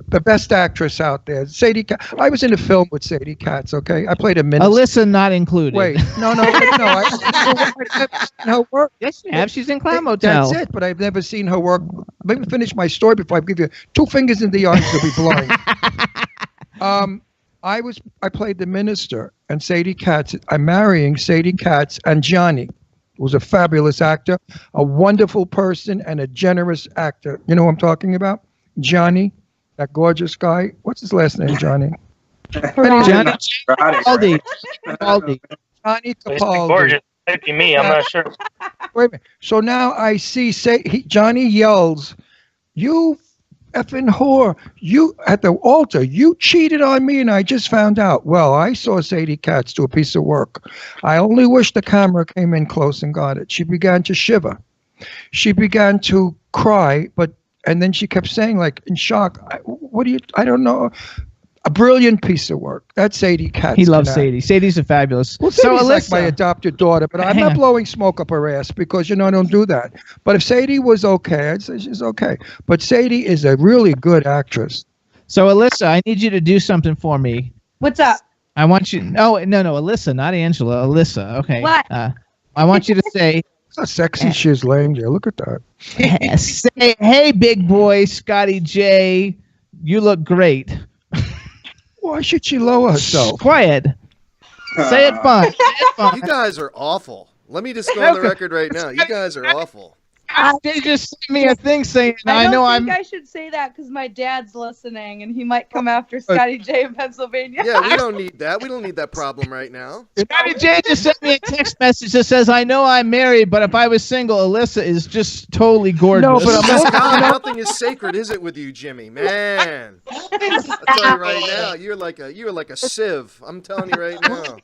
the best actress out there. Sadie Katz. I was in a film with Sadie Katz, okay? I played a minister. Alyssa not included. Wait, no. I've never seen her work. Yes, you have. She's in Clown Motel. That's it, but I've never seen her work. Let me finish my story before I give you 2 fingers in the eyes, you'll be blind. I played the minister, and Sadie Katz. I'm marrying Sadie Katz and Johnny, who was a fabulous actor, a wonderful person, and a generous actor. You know who I'm talking about? Johnny, that gorgeous guy. What's his last name, Johnny? Johnny Capaldi. Johnny It's Capaldi. gorgeous. Might be me. I'm not sure. Wait a minute. So now I see. Johnny yells, "You effing whore! You at the altar! You cheated on me, and I just found out." Well, I saw Sadie Katz do a piece of work. I only wish the camera came in close and got it. She began to shiver. She began to cry, and then she kept saying, like in shock, I don't know. A brilliant piece of work. That's Sadie Katz. He loves Sadie. Sadie's a fabulous. Well, So Sadie's like Alyssa, my adopted daughter, but I'm not blowing smoke up her ass because, I don't do that. But if Sadie was okay, I'd say she's okay. But Sadie is a really good actress. So Alyssa, I need you to do something for me. What's up? I want you. No, Alyssa, not Angela. Alyssa. Okay. What? I want you to say. How sexy she is laying there. Look at that. Say, hey, big boy, Scotty J, you look great. Why should she lower herself? Quiet. Say it fun. Say it fun. You guys are awful. Let me just go on the record right now. You guys are awful. They just sent me a thing saying, I think I should say that because my dad's listening and he might come after Scotty J in Pennsylvania. Yeah, we don't need that. We don't need that problem right now. Scotty J just sent me a text message that says, I know I'm married, but if I was single, Alyssa is just totally gorgeous. No, but God, nothing is sacred, is it, with you, Jimmy? Man, I tell you right now, you're like a sieve. I'm telling you right now.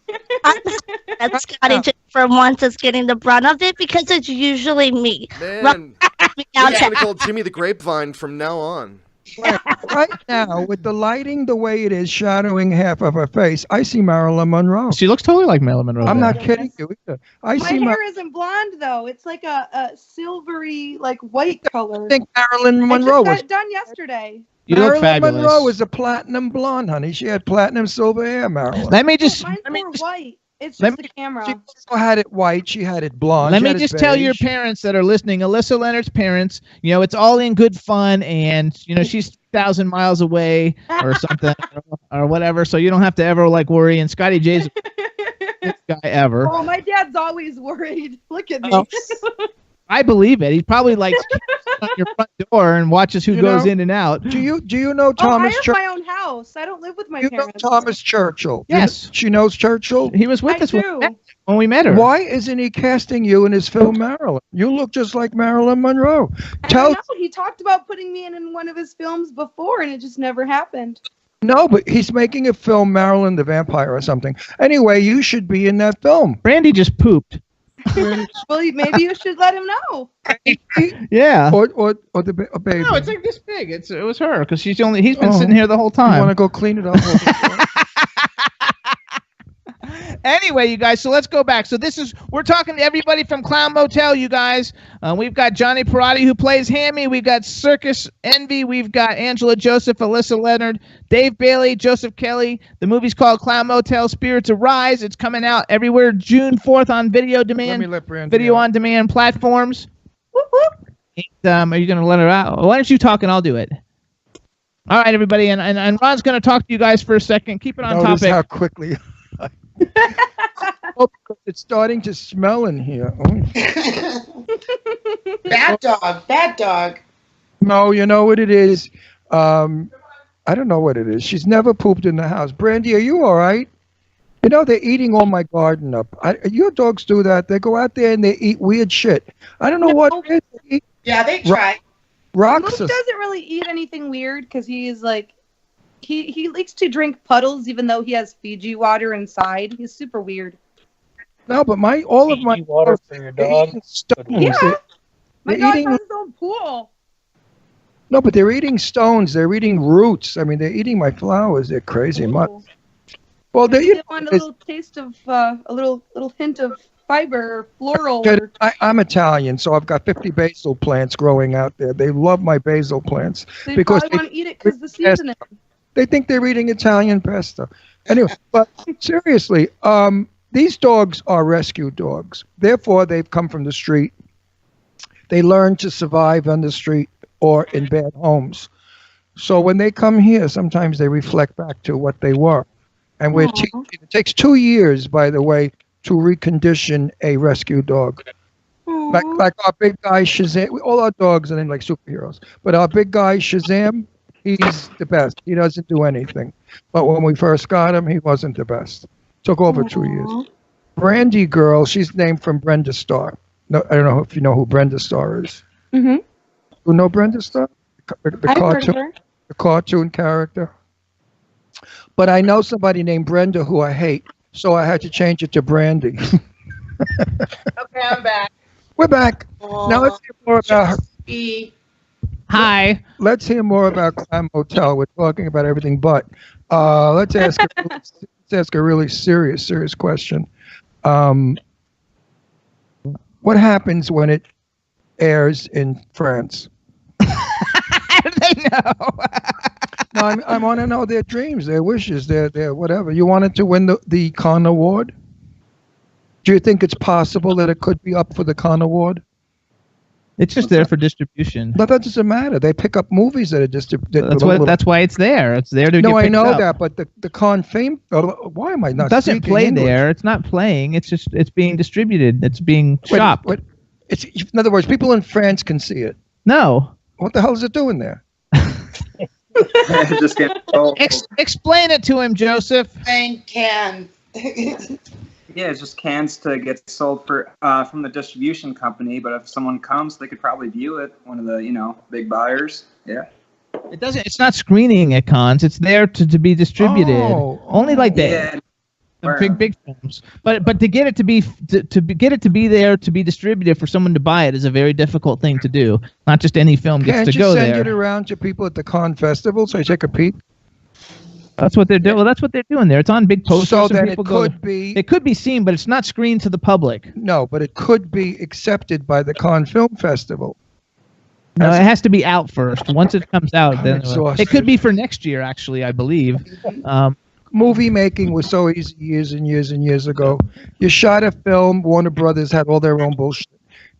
that Scotty J for once is getting the brunt of it because it's usually me. Man, I'm just going to call Jimmy the Grapevine from now on. Right now, with the lighting the way it is, shadowing half of her face, I see Marilyn Monroe. She looks totally like Marilyn Monroe. I'm not kidding you either. My hair isn't blonde though; it's like a silvery, like white color. I think Marilyn Monroe I was just got it done yesterday. You look fabulous. Monroe was a platinum blonde, honey. She had platinum silver hair, Marilyn. Let me just. Mine's more white. It's just the camera. She also had it white. She had it blonde. Let me just tell your parents that are listening, Alyssa Leonard's parents, it's all in good fun, and she's 1,000 miles away or something or whatever, so you don't have to ever worry. And Scotty J's the best guy ever. Oh, my dad's always worried. Look at me. I believe it. He probably on your front door and watches who goes in and out. Do you know Thomas? I have my own house. I don't live with my parents. Know Thomas Churchill? Yes. She knows Churchill. He was with us when we met her. Why isn't he casting you in his film Marilyn? You look just like Marilyn Monroe. I know. He talked about putting me in one of his films before, and it just never happened. No, but he's making a film, Marilyn the Vampire or something. Anyway, you should be in that film. Brandy just pooped. Well, maybe you should let him know. Yeah. Or the baby. No, it's like this big. It was her because he's been sitting here the whole time. You want to go clean it up? Anyway, you guys, so let's go back. So we're talking to everybody from Clown Motel, you guys. We've got Johnny Perotti who plays Hammy. We've got Circus Envy. We've got Angela Joseph, Alyssa Leonard, Dave Bailey, Joseph Kelly. The movie's called Clown Motel Spirits Arise. It's coming out everywhere June 4th on video on demand platforms. And, are you going to let her out? Why don't you talk and I'll do it? All right, everybody. And Ron's going to talk to you guys for a second. Keep it on Notice topic. How quickly... It's starting to smell in here. Bad dog. No, you know what it is? I don't know what it is. She's never pooped in the house. Brandy, are you all right? They're eating all my garden up. Your dogs do that. They go out there and they eat weird shit. I don't know what it is. Yeah, they try. Rocks. Luke doesn't really eat anything weird because he is like, he likes to drink puddles even though he has Fiji water inside. He's super weird. No, but all of my water for your dog. Yeah, my dog has his own pool. No, but they're eating stones. They're eating roots. I mean, they're eating my flowers. They're crazy much. Well, they want a little taste of a little hint of fiber or floral. I'm Italian, so I've got 50 basil plants growing out there. They love my basil plants they because probably want to eat it because the seasoning. They think they're eating Italian pesto. Anyway, but seriously, these dogs are rescue dogs. Therefore, they've come from the street. They learn to survive on the street or in bad homes. So when they come here, sometimes they reflect back to what they were. And we're teaching. It takes 2 years, by the way, to recondition a rescue dog. Like our big guy Shazam. All our dogs are named like superheroes. But our big guy Shazam, he's the best. He doesn't do anything. But when we first got him, he wasn't the best. Took over 2 years. Brandy girl, she's named from Brenda Starr. No, I don't know if you know who Brenda Starr is. Mm-hmm. You know Brenda Starr? The cartoon character. But I know somebody named Brenda who I hate, so I had to change it to Brandy. Okay, I'm back. We're back. Now let's hear more about her. Hi. Let's hear more about Clown Motel. We're talking about everything but. Let's ask a really serious question. What happens when it airs in France? They know. No, I want to know their dreams, their wishes, their whatever. You wanted to win the Cannes Award? Do you think it's possible that it could be up for the Cannes Award? It's just there for distribution. But that doesn't matter. They pick up movies that are distributed. That's why it's there. It's there to get No, I picked know up. that, but the Cannes fame. Why am I not? It doesn't speaking play English? there. It's not playing. It's being distributed. It's being shopped. In other words, people in France can see it. No. What the hell is it doing there? Just get Explain it to him, Joseph. Playing cans. Yeah, it's just cans to get sold for from the distribution company. But if someone comes, they could probably view it. One of the big buyers. Yeah. It doesn't. It's not screening at cons. It's there to be distributed. Only like that. Yeah. big films. But to get it to be get it to be there to be distributed for someone to buy it is a very difficult thing to do. Not just any film gets to go there. Can't you send it around to people at the con festival so you take a peek? That's what they're doing. Well, that's what they're doing there. It's on big posters. So and that people it could be seen, but it's not screened to the public. No, but it could be accepted by the Cannes Film Festival. No, it has to be out first. Once it comes out, then exhausted. it could be for next year. Actually, I believe. Movie making was so easy years and years and years ago. You shot a film. Warner Brothers had all their own bullshit.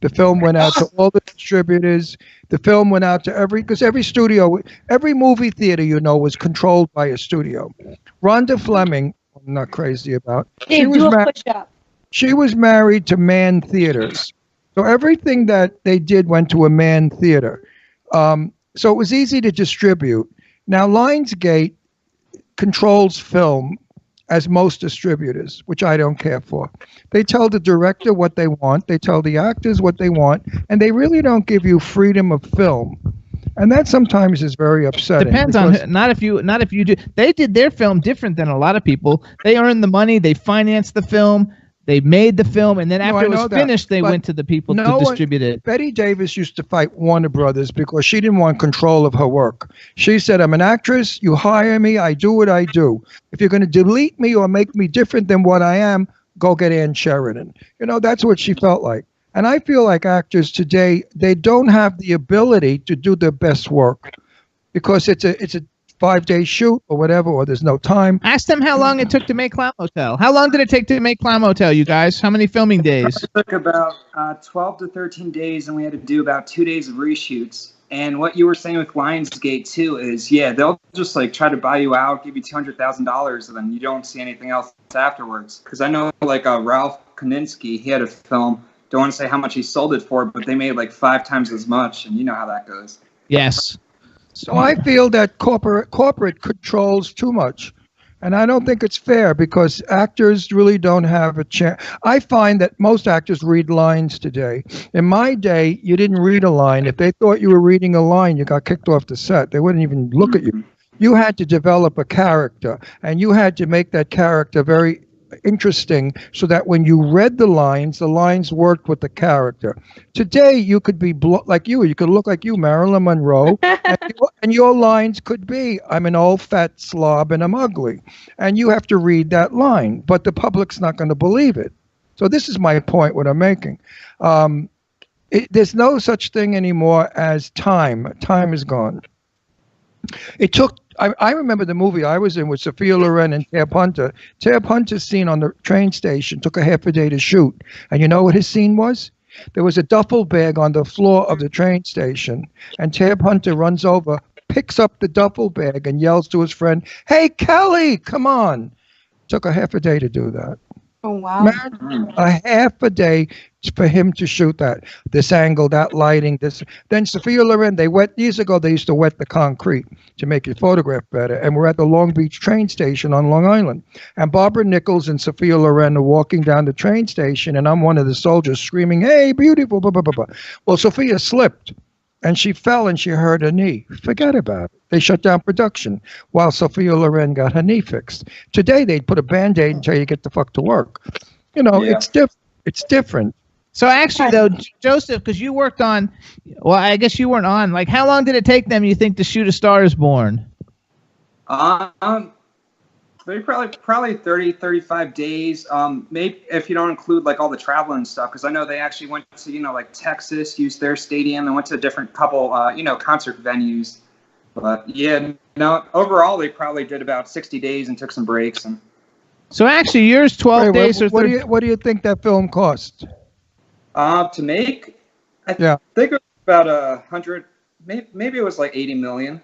The film went out to all the distributors. The film went out to because every studio, every movie theater, was controlled by a studio. Rhonda Fleming, I'm not crazy about. She was married to Man Theaters. So everything that they did went to a Man Theater. So it was easy to distribute. Now, Lionsgate controls film as most distributors, which I don't care for. They tell the director what they want, they tell the actors what they want, and they really don't give you freedom of film. And that sometimes is very upsetting. Depends on not if you do. They did their film different than a lot of people. They earned the money, they financed the film, they made the film, and then after it was finished, they went to the people to distribute it. Betty Davis used to fight Warner Brothers because she didn't want control of her work. She said, I'm an actress, you hire me, I do what I do. If you're going to delete me or make me different than what I am, go get Ann Sheridan. That's what she felt like. And I feel like actors today, they don't have the ability to do their best work because it's a 5-day shoot or whatever, or there's no time. Ask them how long it took to make Clown Motel. How long did it take to make Clown Motel, you guys? How many filming days? It took about 12 to 13 days, and we had to do about 2 days of reshoots. And what you were saying with Lionsgate, too, is, they'll just, try to buy you out, give you $200,000, and then you don't see anything else afterwards. Because I know, Ralph Koninsky, he had a film, don't want to say how much he sold it for, but they made, 5 times as much, and you know how that goes. Yes. So I feel that corporate controls too much. And I don't think it's fair because actors really don't have a chance. I find that most actors read lines today. In my day, you didn't read a line. If they thought you were reading a line, you got kicked off the set. They wouldn't even look at you. You had to develop a character, and you had to make that character very interesting so that when you read the lines worked with the character. Today, you could be like you could look like you, Marilyn Monroe, and your lines could be, I'm an old fat slob and I'm ugly. And you have to read that line, but the public's not going to believe it. So this is my point, what I'm making. There's no such thing anymore as time. Time is gone. It took I remember the movie I was in with Sophia Loren and Tab Hunter. Tab Hunter's scene on the train station took a half a day to shoot. And you know what his scene was? There was a duffel bag on the floor of the train station. And Tab Hunter runs over, picks up the duffel bag, and yells to his friend, "Hey, Kelly, come on." Took a half a day to do that. Oh, wow. Man, a half a day for him to shoot that. This angle, that lighting, this. Then Sophia Loren, years ago, they used to wet the concrete to make your photograph better. And we're at the Long Beach train station on Long Island. And Barbara Nichols and Sophia Loren are walking down the train station, and I'm one of the soldiers screaming, "Hey, beautiful, blah, blah, blah, blah." Well, Sophia slipped, and she fell, and she hurt her knee. Forget about it. They shut down production while Sophia Loren got her knee fixed. Today, they'd put a Band-Aid until you get the fuck to work. It's different. It's different. So actually, though, Joseph, because you worked on, well, I guess you weren't on. How long did it take them, you think, to shoot A Star Is Born? They probably 30, 35 days. Maybe if you don't include all the travel and stuff, because I know they actually went to Texas, used their stadium, and went to a different couple concert venues. But overall they probably did about 60 days and took some breaks. And so actually, yours 12 days or 30. What do you think that film cost? To make, I think it was about 100. Maybe it was 80 million.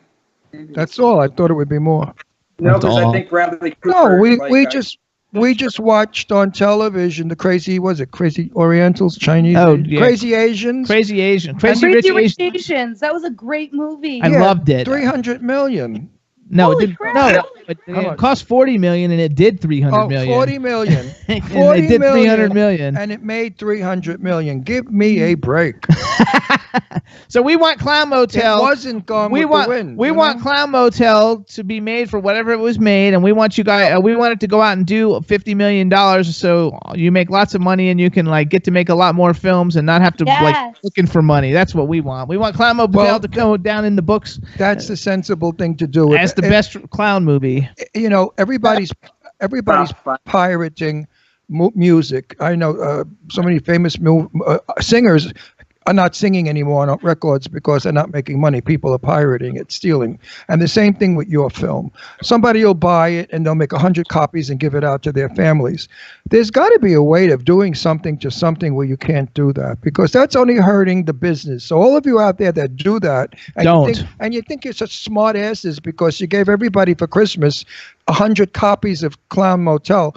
That's all. I thought it would be more. No, because I think Bradley Cooper. No, we just watched on television the Crazy Orientals, Chinese, Crazy Asians. Crazy Asians. Crazy Rich Asians. That was a great movie. I loved it. 300 million. No, it didn't. No, it cost $40 million and it did $300 million. $40 million. And it did $300 million. And it made $300 million. Give me a break. So we want Clown Motel. It wasn't Gone with the Wind. We want Clown Motel to be made for whatever it was made, and we want you guys. We want it to go out and do $50 million, so you make lots of money and you can like get to make a lot more films and not have to like looking for money. That's what we want. We want Clown Motel to go down in the books. That's the sensible thing to do. As the best clown movie. You know, everybody's pirating music. I know so many famous singers are not singing anymore on records because they're not making money. People are pirating it, stealing. And the same thing with your film. Somebody will buy it and they'll make 100 copies and give it out to their families. There's got to be a way of doing something to something where you can't do that, because that's only hurting the business. So all of you out there that do that, and you think you're such smart asses because you gave everybody for Christmas 100 copies of Clown Motel.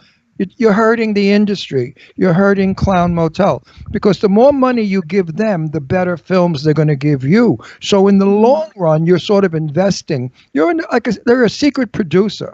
You're hurting the industry. You're hurting Clown Motel, because the more money you give them, the better films they're going to give you. So in the long run, you're sort of investing. They're a secret producer,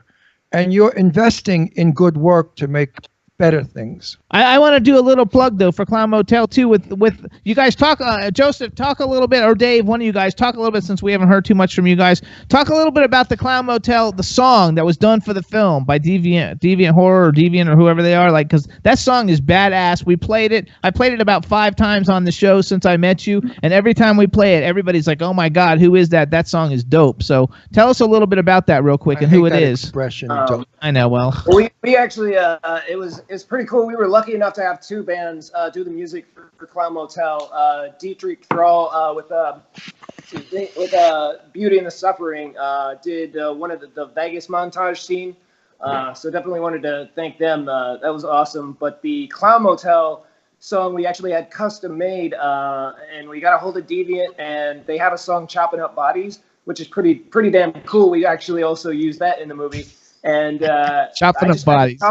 and you're investing in good work to make better things. I want to do a little plug though for Clown Motel too. With you guys talk, Joseph, talk a little bit, or Dave, one of you guys, talk a little bit, since we haven't heard too much from you guys. Talk a little bit about the Clown Motel, the song that was done for the film by Deviant Horror or Deviant or whoever they are. Like, because that song is badass. We played it. I played it about 5 times on the show since I met you, and every time we play it, everybody's like, "Oh my God, who is that? That song is dope." So tell us a little bit about that real quick and who it is. Expression. I know. Well, we actually it's pretty cool. We were lucky enough to have 2 bands do the music for Clown Motel. Dietrich Thrall with Beauty and the Suffering did one of the Vegas montage scene. So definitely wanted to thank them. That was awesome. But the Clown Motel song we actually had custom made, and we got a hold of Deviant, and they have a song "Chopping Up Bodies," which is pretty damn cool. We actually also used that in the movie. And Chopping Up Bodies.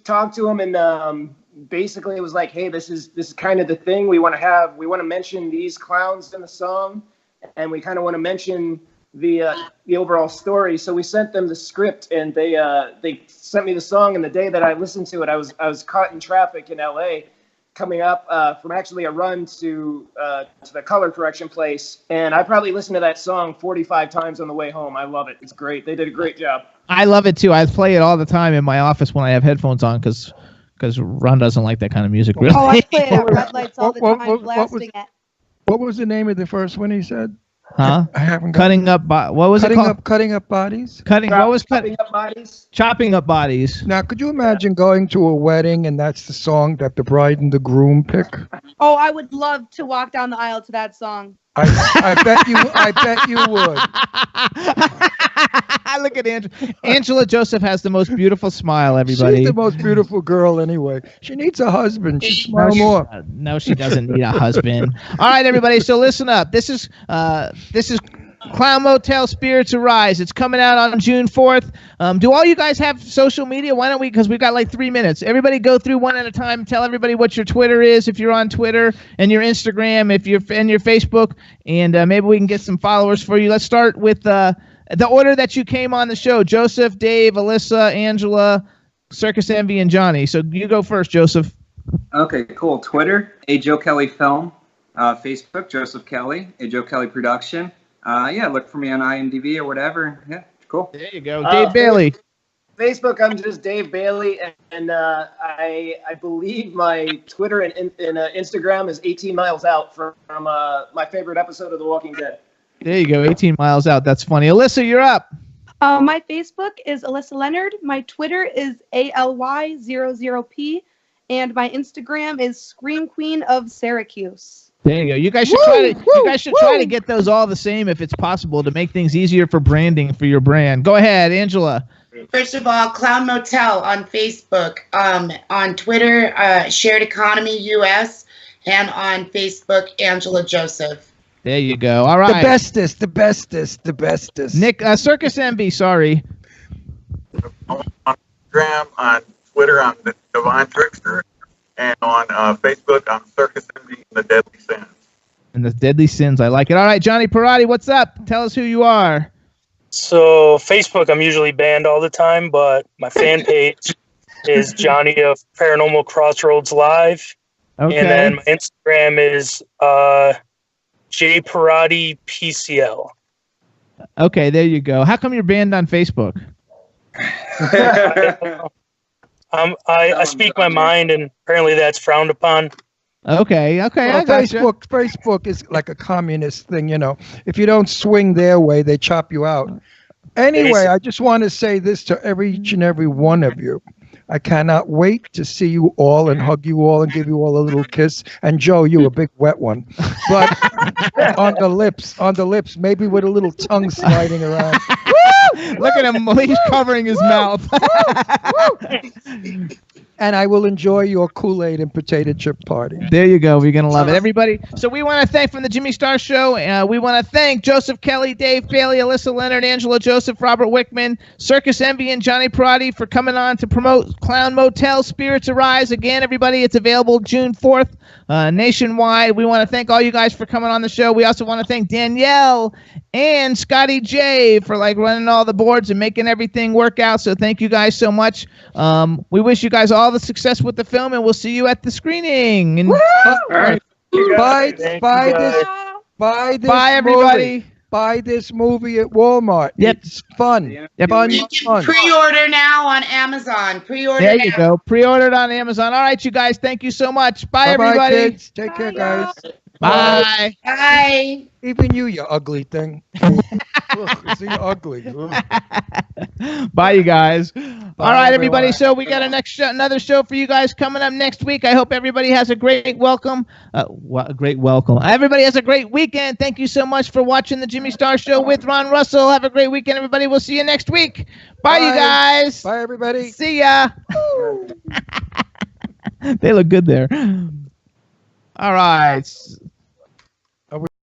Talked to him, and basically it was like, hey, this is kind of the thing we want to have. We want to mention these clowns in the song, and we kind of want to mention the overall story. So we sent them the script, and they sent me the song. And the day that I listened to it, I was caught in traffic in LA, coming up from actually a run to the color correction place, and I probably listened to that song 45 times on the way home. I love it. It's great. They did a great job. I love it too. I play it all the time in my office when I have headphones on, because Ron doesn't like that kind of music. Really. Oh, I play it at red lights all the time, blasting it. What was the name of the first one he said? Huh? I haven't. Cutting up. What was it called? Cutting up bodies. Chopping up bodies. Chopping up bodies. Now, could you imagine going to a wedding and that's the song that the bride and the groom pick? Oh, I would love to walk down the aisle to that song. I bet you would. Look at Angela. Angela Joseph has the most beautiful smile, everybody. She's the most beautiful girl anyway. She needs a husband. She smiles more. No, she doesn't need a husband. All right, everybody. So listen up. This is Clown Motel Spirits Arise. It's coming out on June 4th. Do all you guys have social media? Why don't we, because we've got like 3 minutes. Everybody go through one at a time. Tell everybody what your Twitter is if you're on Twitter, and your Instagram if you're, and your Facebook, and maybe we can get some followers for you. Let's start with the order that you came on the show. Joseph, Dave, Alyssa, Angela, Circus Envy, and Johnny. So you go first, Joseph. Okay, cool. Twitter, A. Joe Kelly Film. Facebook, Joseph Kelly, A. Joe Kelly Production. Look for me on IMDb or whatever. Yeah, cool. There you go. Dave Bailey. Facebook, I'm just Dave Bailey, and I believe my Twitter and Instagram is 18 miles out from my favorite episode of The Walking Dead. There you go, 18 miles out. That's funny. Alyssa, you're up. My Facebook is Alyssa Leonard. My Twitter is ALY00P, and my Instagram is Scream Queen of Syracuse. There you go. You guys should try to get those all the same if it's possible, to make things easier for branding for your brand. Go ahead, Angela. First of all, Clown Motel on Facebook, on Twitter, Shared Economy US, and on Facebook, Angela Joseph. There you go. All right. The bestest. Nick, Circus MB, sorry. On Instagram, on Twitter, I'm the Divine Trickster, and on Facebook, I'm Circus MB and the Deadly Sins. And the Deadly Sins, I like it. All right, Johnny Perotti, what's up? Tell us who you are. So Facebook, I'm usually banned all the time, but my fan page is Johnny of Paranormal Crossroads Live. Okay. And then my Instagram is J Perotti PCL. Okay, there you go. How come you're banned on Facebook? I speak my mind, and apparently that's frowned upon. Okay, Well, I gotcha. Facebook is like a communist thing, you know. If you don't swing their way, they chop you out. Anyway, I just want to say this to each and every one of you. I cannot wait to see you all and hug you all and give you all a little kiss. And Joe, you a big wet one, but on the lips, maybe with a little tongue sliding around. Look at him, he's covering his mouth. And I will enjoy your Kool-Aid and potato chip party. There you go. We're going to love it. Everybody, so we want to thank from the Jimmy Star Show. We want to thank Joseph Kelly, Dave Bailey, Alyssa Leonard, Angela Joseph, Robert Wichman, Circus Envy, and Johnny Perotti for coming on to promote Clown Motel Spirits Arise. Again, everybody, it's available June 4th nationwide. We want to thank all you guys for coming on the show. We also want to thank Danielle and Scotty J for running all the boards and making everything work out. So thank you guys so much. We wish you guys all the success with the film, and we'll see you at the screening. And Buy everybody. Movie. Buy this movie at Walmart. Yep. It's fun. Yep. Fun. You can pre-order now on Amazon. Pre-order There now. you go. Pre-ordered on Amazon. All right, you guys. Thank you so much. Bye, Bye-bye, everybody. kids. Take care, guys. Bye. Bye. Even you ugly thing. Ugh, see, ugly. Ugh. Bye, you guys. All right, everybody. everyone. So we got another show for you guys coming up next week. I hope everybody has a great welcome. Great welcome. Everybody has a great weekend. Thank you so much for watching the Jimmy Star Show with Ron Russell. Have a great weekend, everybody. We'll see you next week. Bye, you guys. Bye, everybody. See ya. They look good there. All right.